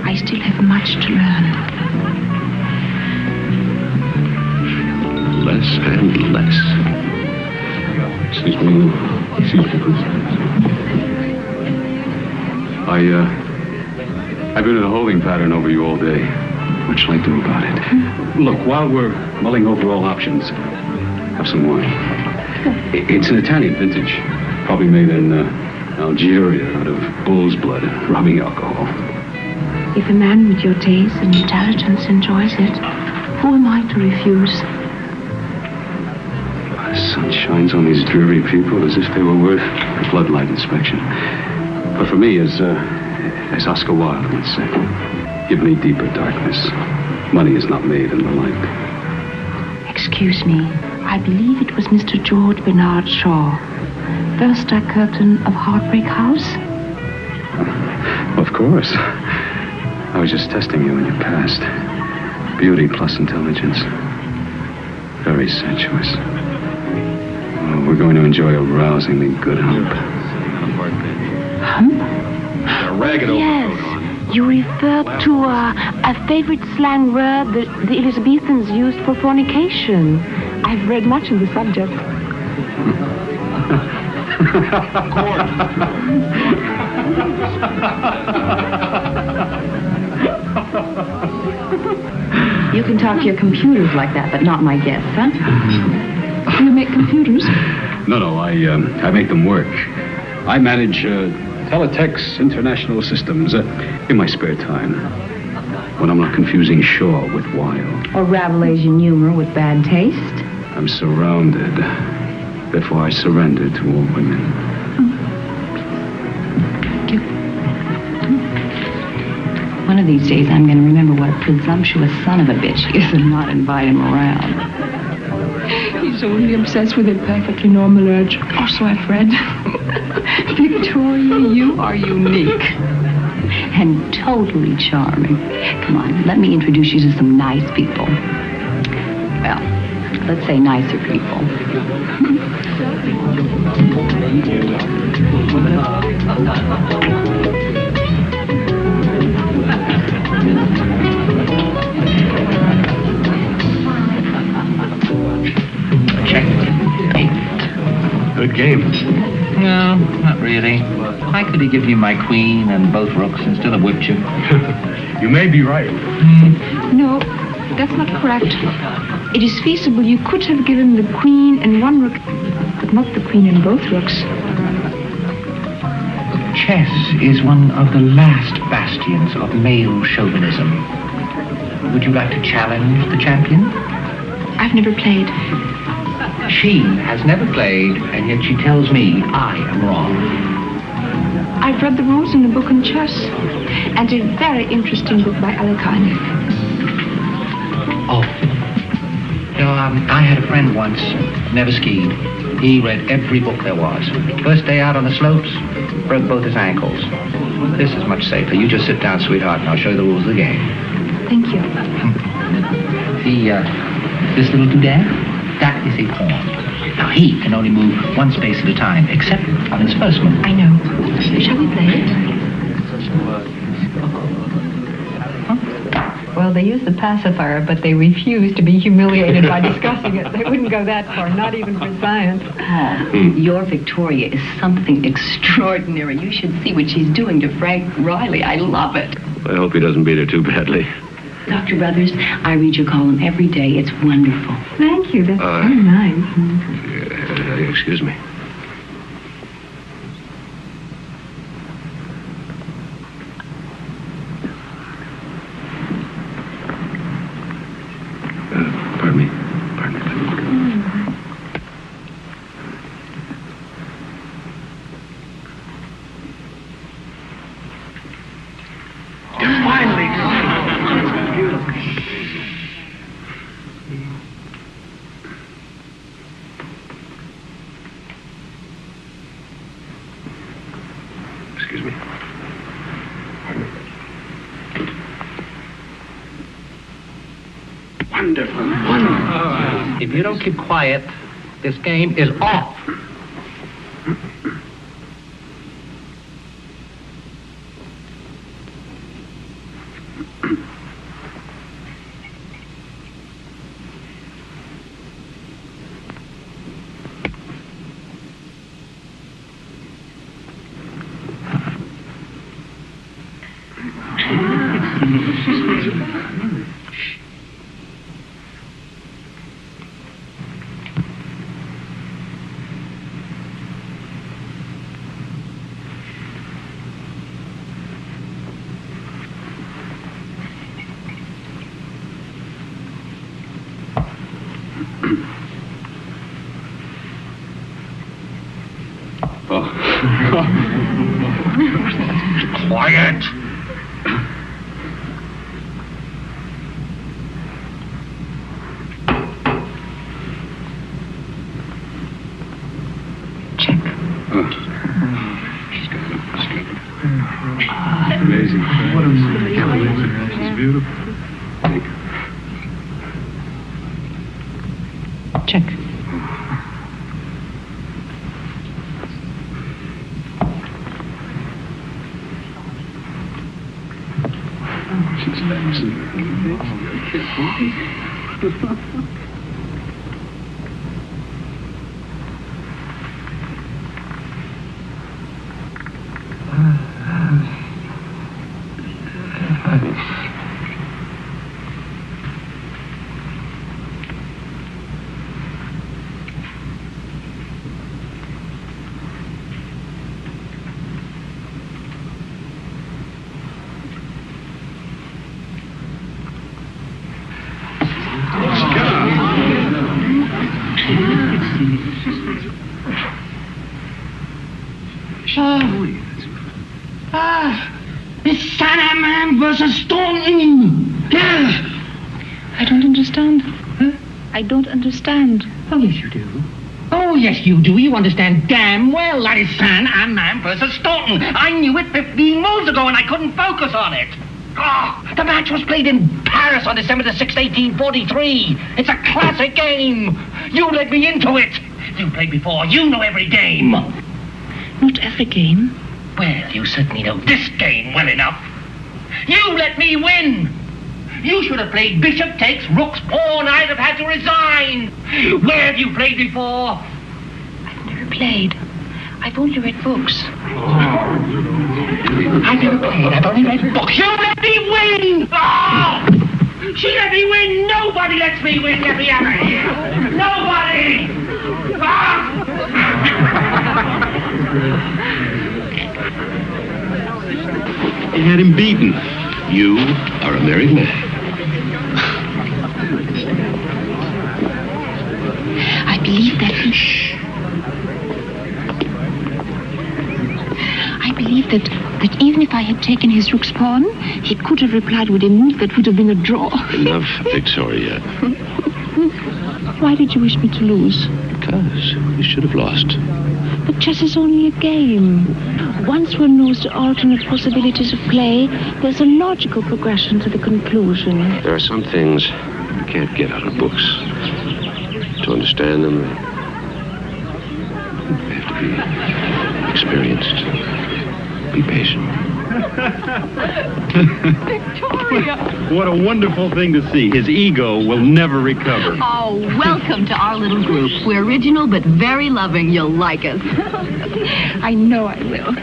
I still have much to learn. Less and less. Excuse me, please. I've been in a holding pattern over you all day. What shall I do about it? Look, while we're mulling over all options, have some wine. It's an Italian vintage, probably made in Algeria out of bull's blood, rubbing alcohol. If a man with your taste and intelligence enjoys it, who am I to refuse? The sun shines on these dreary people as if they were worth a floodlight inspection. But for me, as As Oscar Wilde once said, give me deeper darkness. Money is not made in the light. Excuse me. I believe it was Mr. George Bernard Shaw. First curtain of Heartbreak House? Of course. I was just testing you in your past. Beauty plus intelligence. Very sensuous. Well, we're going to enjoy a rousingly good hump. Hump? A ragged Yes. You refer to a favorite slang word that the Elizabethans used for fornication. I've read much on the subject. You can talk to your computers like that, but not my guests, huh? You make computers? No, I make them work. I manage Teletext International Systems in my spare time. When I'm not confusing Shaw with Wilde. Or Rabelaisian humor with bad taste. I'm surrounded. Therefore, I surrender to all women. One of these days, I'm going to remember what a presumptuous son of a bitch he is and not invite him around. He's only obsessed with a perfectly normal urge. Or so I've read. Victoria, you are unique. And totally charming. Come on, let me introduce you to some nice people. Well, let's say nicer people. Check. 8. Good game. No, not really. Why could he give you my queen and both rooks instead of whipped you? You may be right. No, that's not correct. It is feasible you could have given the queen and one rook, but not the queen and both rooks. Chess is one of the last bastions of male chauvinism. Would you like to challenge the champion? I've never played. She has never played, and yet she tells me I am wrong. I've read the rules in a book on chess, and a very interesting book by Alekhine. Oh. You know, I had a friend once, never skied. He read every book there was. First day out on the slopes, broke both his ankles. This is much safer. You just sit down, sweetheart, and I'll show you the rules of the game. Thank you. This little doodad, that is a pawn. Now, he can only move one space at a time, except on his first move. I know. Shall we play it? Well, they use the pacifier, but they refuse to be humiliated by discussing it. They wouldn't go that far, not even for science. Oh, your Victoria is something extraordinary. You should see what she's doing to Frank Riley. I love it. I hope he doesn't beat her too badly. Dr. Brothers, I read your column every day. It's wonderful. Thank you. That's very nice. Excuse me. Pardon me. Finally! Excuse me. Pardon me. Wonderful. If you don't keep quiet, this game is off. Quiet! Check. Oh. Amazing. What a movie. It's beautiful. Thank you. Check. She's excellent. It's Sandman versus Staunton. I don't understand. Huh? I don't understand. Oh, yes, you do. Oh, yes, you do. You understand damn well that is Sandman versus Staunton. I knew it 15 moves ago, and I couldn't focus on it. Oh, the match was played in Paris on December the 6th, 1843. It's a classic game. You led me into it. You played before. You know every game. Not every game. Well, you certainly know this game well enough. You let me win. You should have played bishop takes, rook's pawn. I'd have had to resign. Where have you played before? I've never played. I've only read books. I've never played. I've only read books. You let me win! Oh! She let me win! Nobody lets me win! Get me out of here! Nobody! Ah! You had him beaten. You are a married man. I believe that I believe that even if I had taken his rook's pawn, he could have replied with a move that would have been a draw. Enough, Victoria. Why did you wish me to lose? Because you should have lost. But chess is only a game. Once one knows the alternate possibilities of play, there's a logical progression to the conclusion. There are some things you can't get out of books. To understand them, they have to be experienced. Be patient. Victoria! What a wonderful thing to see. His ego will never recover. Oh, welcome to our little group. We're original but very loving. You'll like us. I know I will.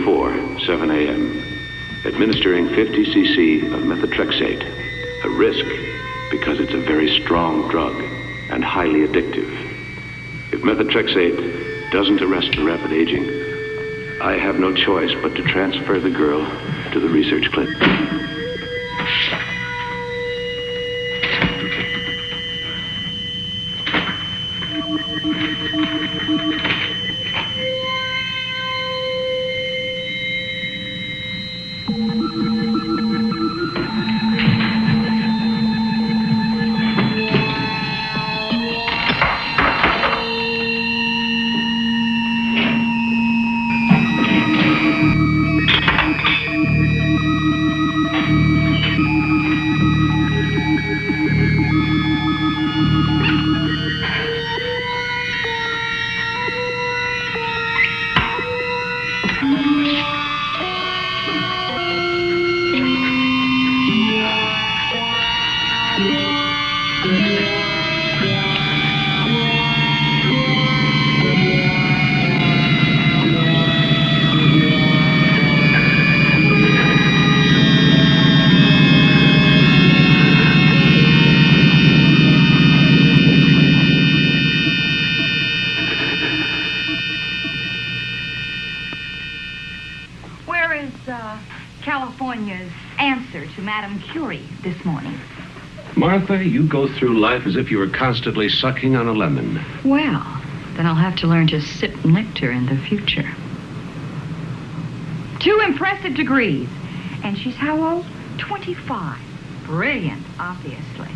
before 7 a.m., administering 50 cc of methotrexate, a risk because it's a very strong drug and highly addictive. If methotrexate doesn't arrest the rapid aging, I have no choice but to transfer the girl to the research clinic. California's answer to Madame Curie this morning? Martha, you go through life as if you were constantly sucking on a lemon. Well, then I'll have to learn to sip nectar in the future. 2 impressive degrees. And she's how old? 25. Brilliant, obviously.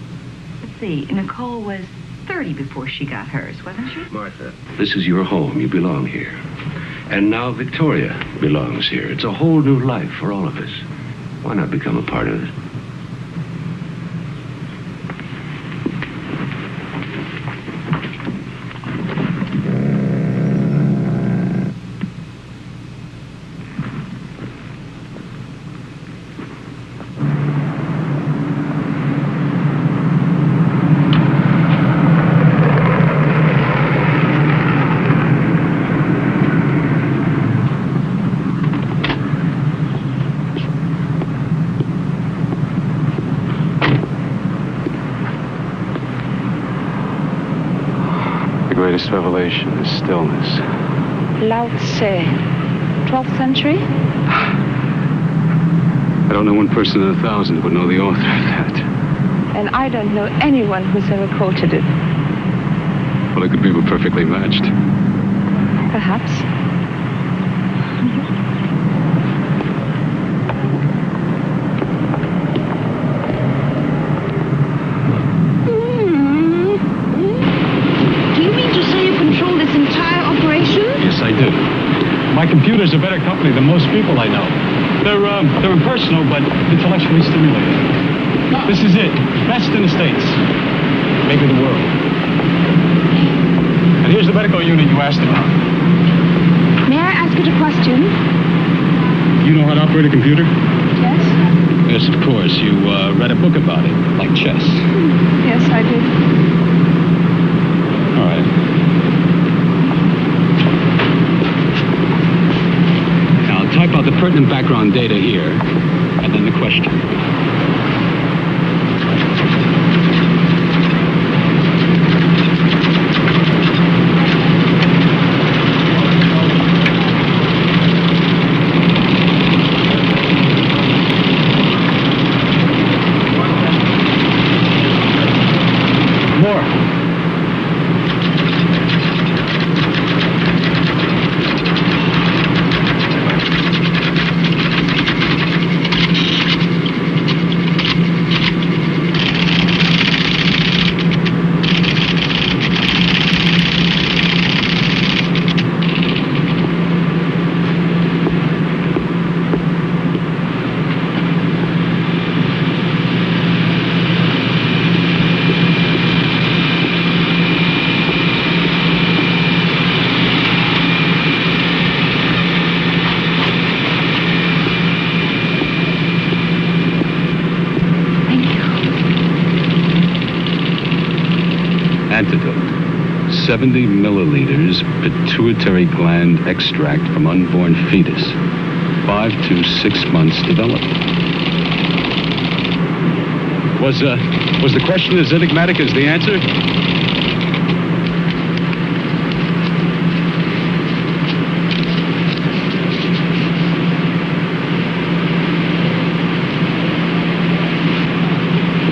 Let's see, Nicole was 30 before she got hers, wasn't she? Martha, this is your home. You belong here. And now Victoria belongs here. It's a whole new life for all of us. Why not become a part of it? The greatest revelation is stillness. Lao Tse, 12th century? I don't know one person in 1,000 who would know the author of that. And I don't know anyone who's ever quoted it. Well, it could be perfectly matched. Perhaps. I do. My computer's a better company than most people I know. They're impersonal, but intellectually stimulating. This is it. Best in the States. Maybe the world. And here's the medical unit you asked about. May I ask you a question? You know how to operate a computer? Yes. Yes, of course. You read a book about it, like chess. Yes, I did. All right. Type out the pertinent background data here, and then the question. More. Antidote. 70 milliliters pituitary gland extract from unborn fetus. 5 to 6 months development. Was the question as enigmatic as the answer?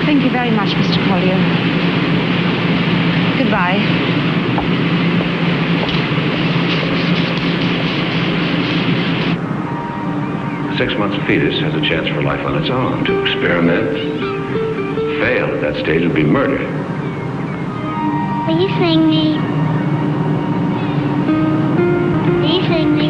Thank you very much, Mr. Collier. Goodbye. 6 months fetus has a chance for life on its own. To experiment, fail at that stage would be murder. Will you sing me? Will you sing me?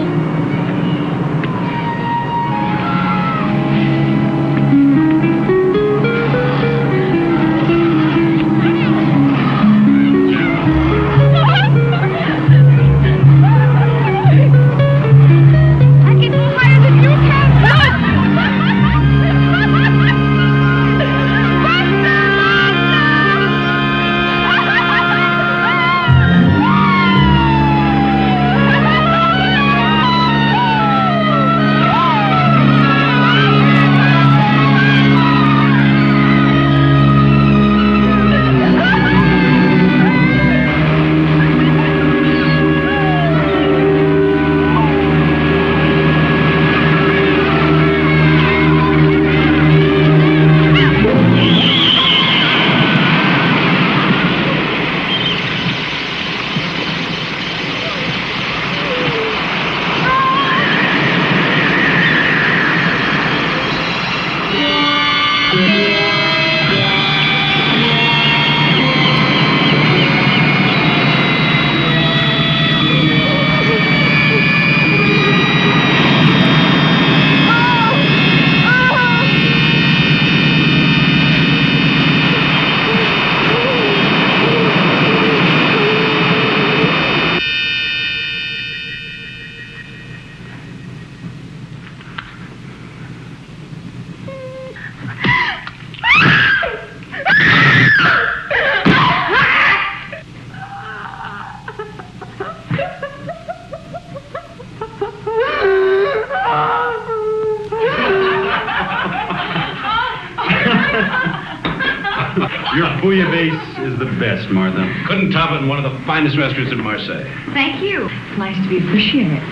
Your bouillabaisse is the best, Martha. Couldn't top it in one of the finest restaurants in Marseille. Thank you. It's nice to be appreciated.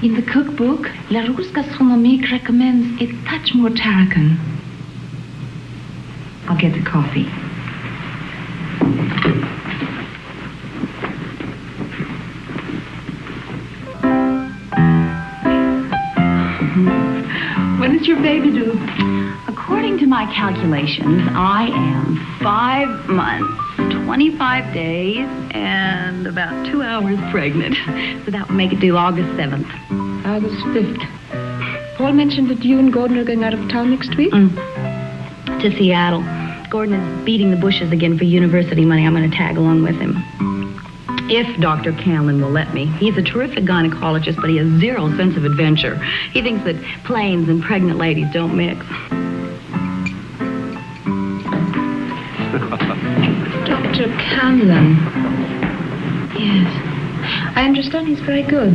In the cookbook, La Rousse Gastronomique recommends a touch more tarragon. I'll get the coffee. When is your baby due? According to my calculations, I am 5 months, 25 days, and about 2 hours pregnant. So that would make it due August 7th. August 5th. Paul mentioned that you and Gordon are going out of town next week? To Seattle. Gordon is beating the bushes again for university money. I'm going to tag along with him. If Dr. Canlin will let me. He's a terrific gynecologist, but he has zero sense of adventure. He thinks that planes and pregnant ladies don't mix. Dr. Canlin. Yes. I understand he's very good.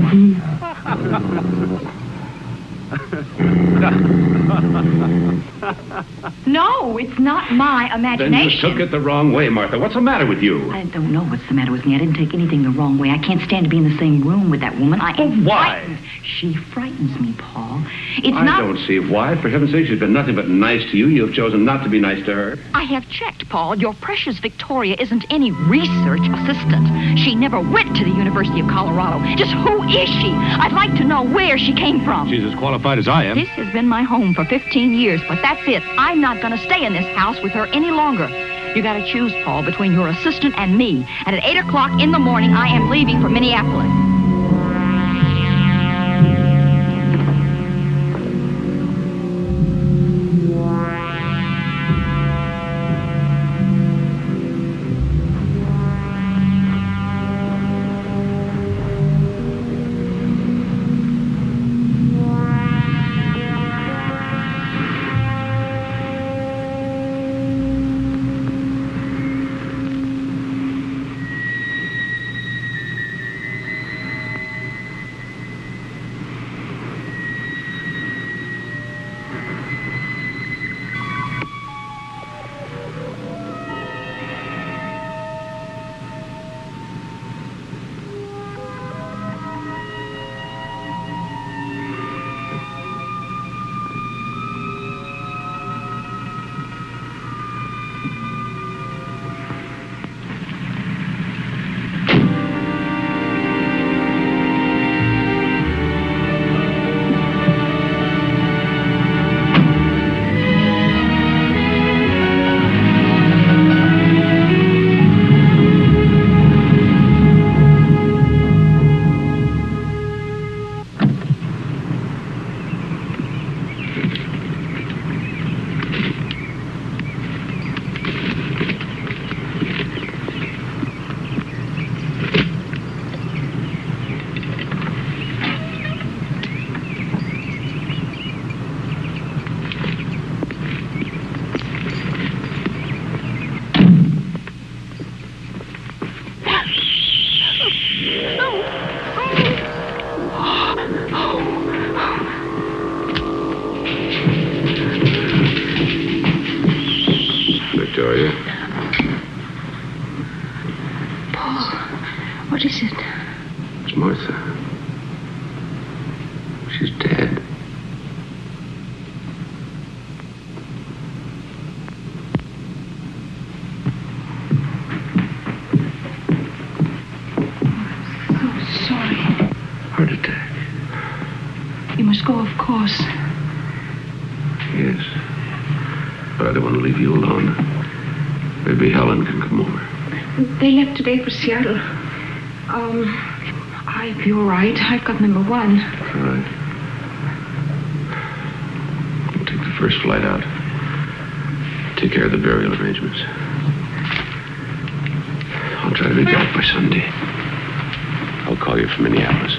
No, it's not my imagination. Then you took it the wrong way, Martha. What's the matter with you? I don't know what's the matter with me. I didn't take anything the wrong way. I can't stand to be in the same room with that woman. I am why? frightened. She frightens me, Paul. I don't see why. For heaven's sake, she's been nothing but nice to you. You've chosen not to be nice to her. I have checked, Paul. Your precious Victoria isn't any research assistant. She never went to the University of Colorado. Just who is she? I'd like to know where she came from. She's as qualified as I am. This has been my home for 15 years, but that's it. I'm not going to stay in this house with her any longer. You got to choose, Paul, between your assistant and me. And at 8 o'clock in the morning, I am leaving for Minneapolis. What is it? It's Martha. She's dead. So sorry. Heart attack. You must go, of course. Yes. But I don't want to leave you alone. Maybe Helen can come over. They left today for Seattle. If you're right, I've got number 1. All right. We'll take the first flight out. Take care of the burial arrangements. I'll try to be back by Sunday. I'll call you from Minneapolis.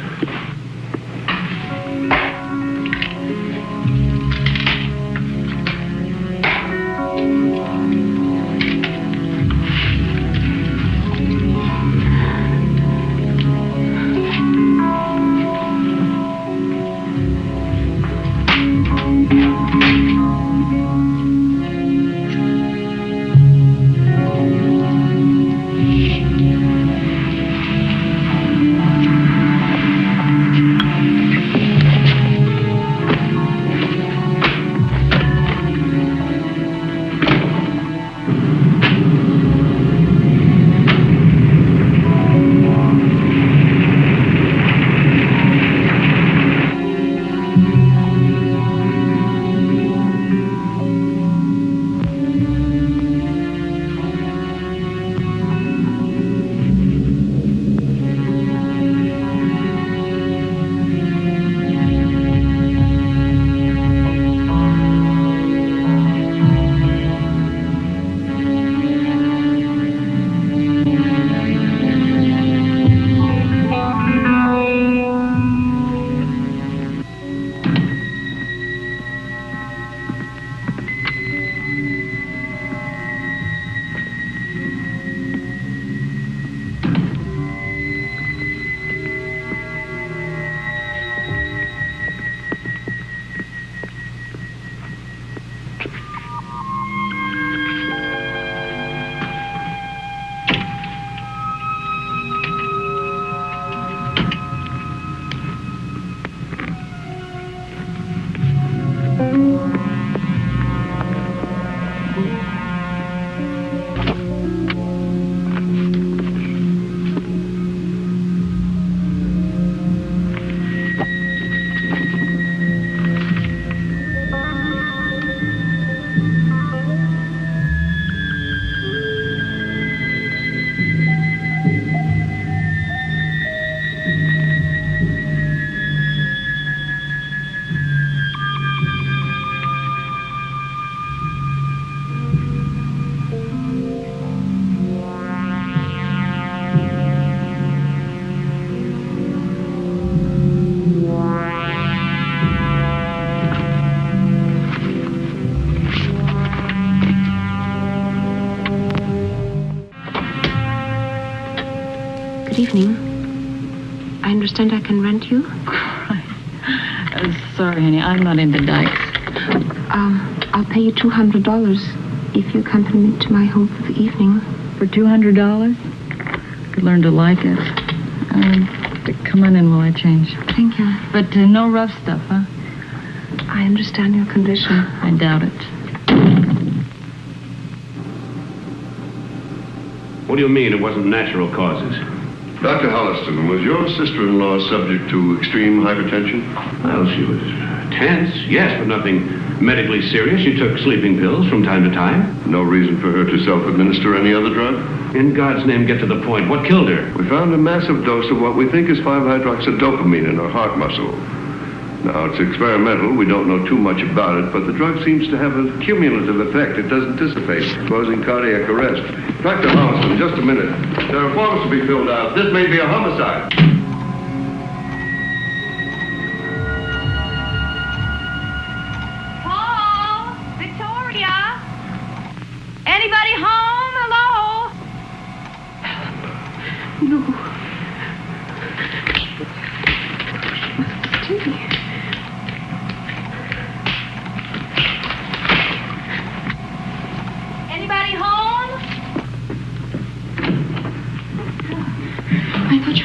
Good evening. I understand I can rent you? Sorry, honey, I'm not into dykes. I'll pay you $200 if you accompany me to my home for the evening. For $200? Could learn to like it. Come on in while I change. Thank you. But no rough stuff, huh? I understand your condition. I doubt it. What do you mean it wasn't natural causes? Dr. Holliston, was your sister-in-law subject to extreme hypertension? Well, she was tense, yes, but nothing medically serious. She took sleeping pills from time to time. No reason for her to self-administer any other drug? In God's name, get to the point. What killed her? We found a massive dose of what we think is 5-hydroxydopamine in her heart muscle. Now, it's experimental. We don't know too much about it, but the drug seems to have a cumulative effect. It doesn't dissipate, causing cardiac arrest. Dr. Holliston, just a minute. There are forms to be filled out. This may be a homicide. Paul, Victoria, anybody home? Hello? No. Anybody home? I thought you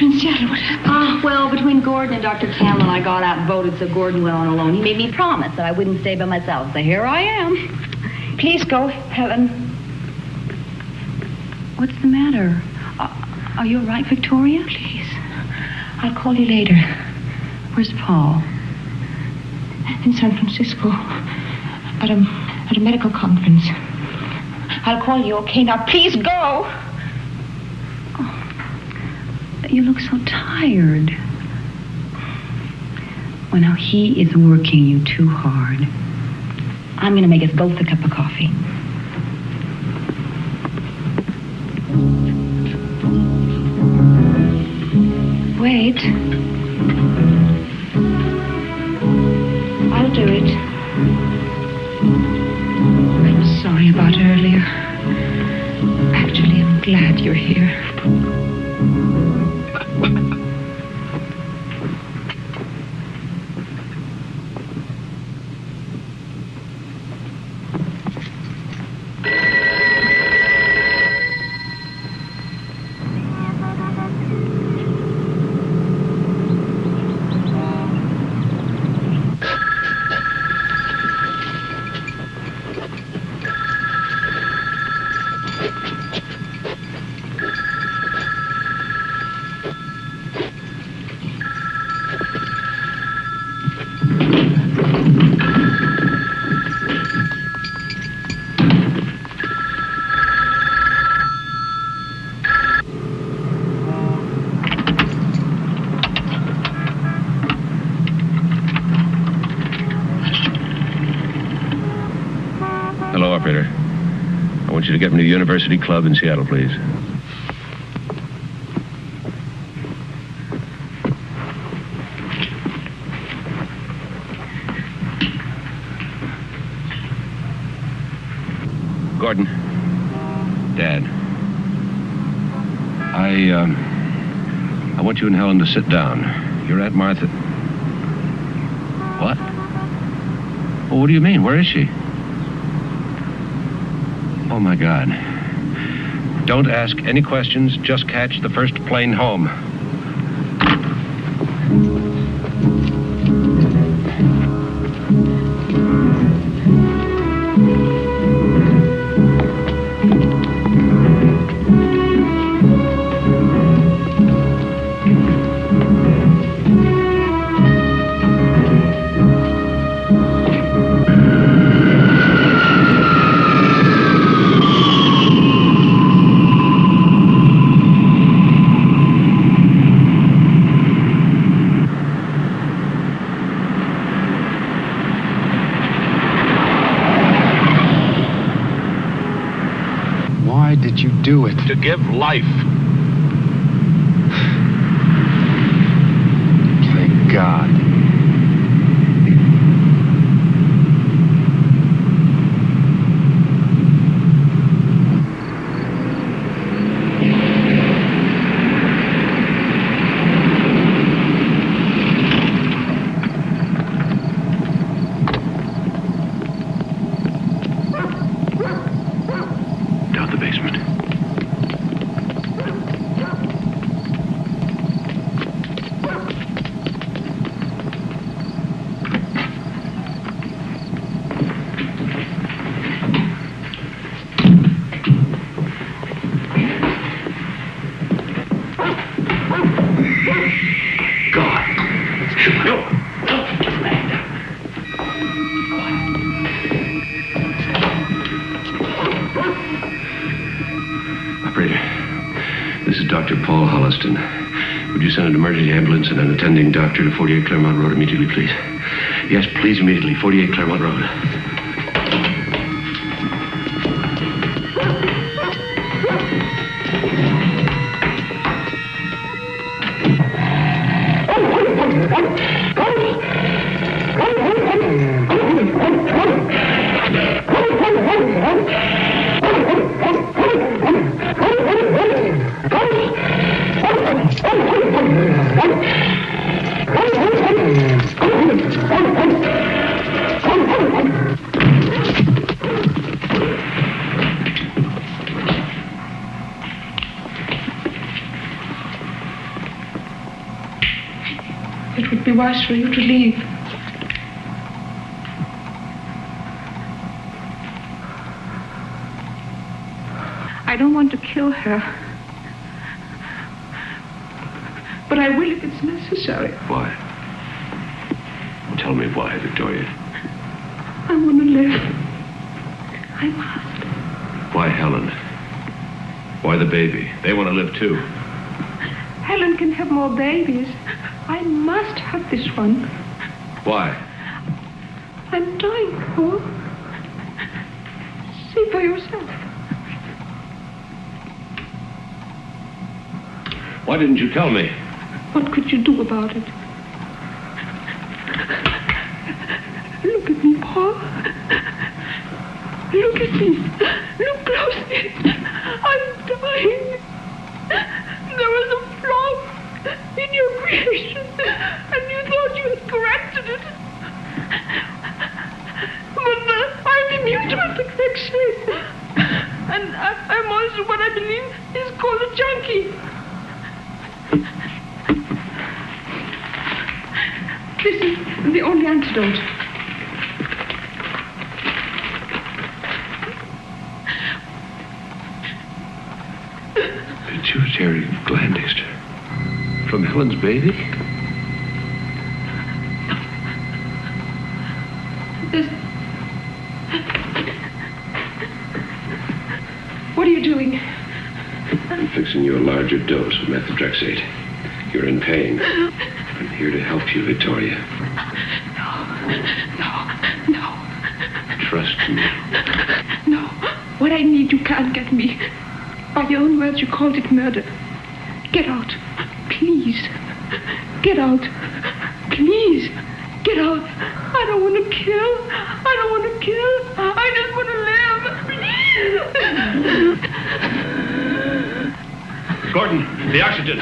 Well, between Gordon and Dr. Campbell, I got out and voted so Gordon went on alone. He made me promise that I wouldn't stay by myself, so here I am. Please go, Helen. What's the matter? Are you all right, Victoria? Please. I'll call you later. Where's Paul? In San Francisco. At a medical conference. I'll call you, okay? Now, please go! Oh, you look so tired. Well, now, he is working you too hard. I'm going to make us both a cup of coffee. Wait. I'll do it. I'm sorry about earlier. Actually, I'm glad you're here. Hello, operator. I want you to get me to the University Club in Seattle, please. Gordon. Dad. I want you and Helen to sit down. You're at Martha. What? Well, what do you mean? Where is she? Oh, my God. Don't ask any questions. Just catch the first plane home. Why did you do it? To give life. Thank God. Down the basement. Operator, this is Dr. Paul Holliston. Would you send an emergency ambulance and an attending doctor to 48 Claremont Road immediately, please? Yes, please, immediately. 48 Claremont Road. be wise for you to leave. I don't want to kill her. But I will if it's necessary. Why? Tell me why, Victoria. I want to live. I must. Why Helen? Why the baby? They want to live too. Helen can have more babies. I must have this one. Why? I'm dying, Paul. See for yourself. Why didn't you tell me? What could you do about it? Look at me, Paul. Look at me. Look closely. I'm dying. There was a flaw in your creation, and you thought you had corrected it. But I'm immune to imperfection. And I'm also what I believe is called a junkie. This is the only antidote. Pituitary gland extract. From Helen's baby? What are you doing? I'm fixing you a larger dose of methotrexate. You're in pain. I'm here to help you, Victoria. No. Trust me. No. What I need, you can't get me. By your own words, you called it murder. Get out. Please. Get out. Please. Get out. I don't want to kill. I don't want to kill. I just want to live. Gordon, the oxygen.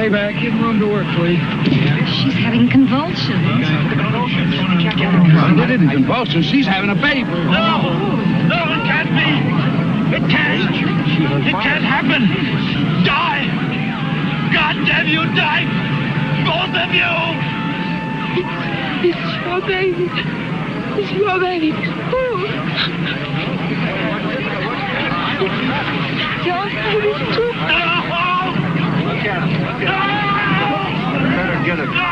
Stay back. Give room to work, please. She's having convulsions. It isn't convulsions. She's having a baby. No, it can't be. It can't. It can't happen. Die. God damn you, die. Both of you. It's your baby. It's your baby. Your baby too. No! Better get it.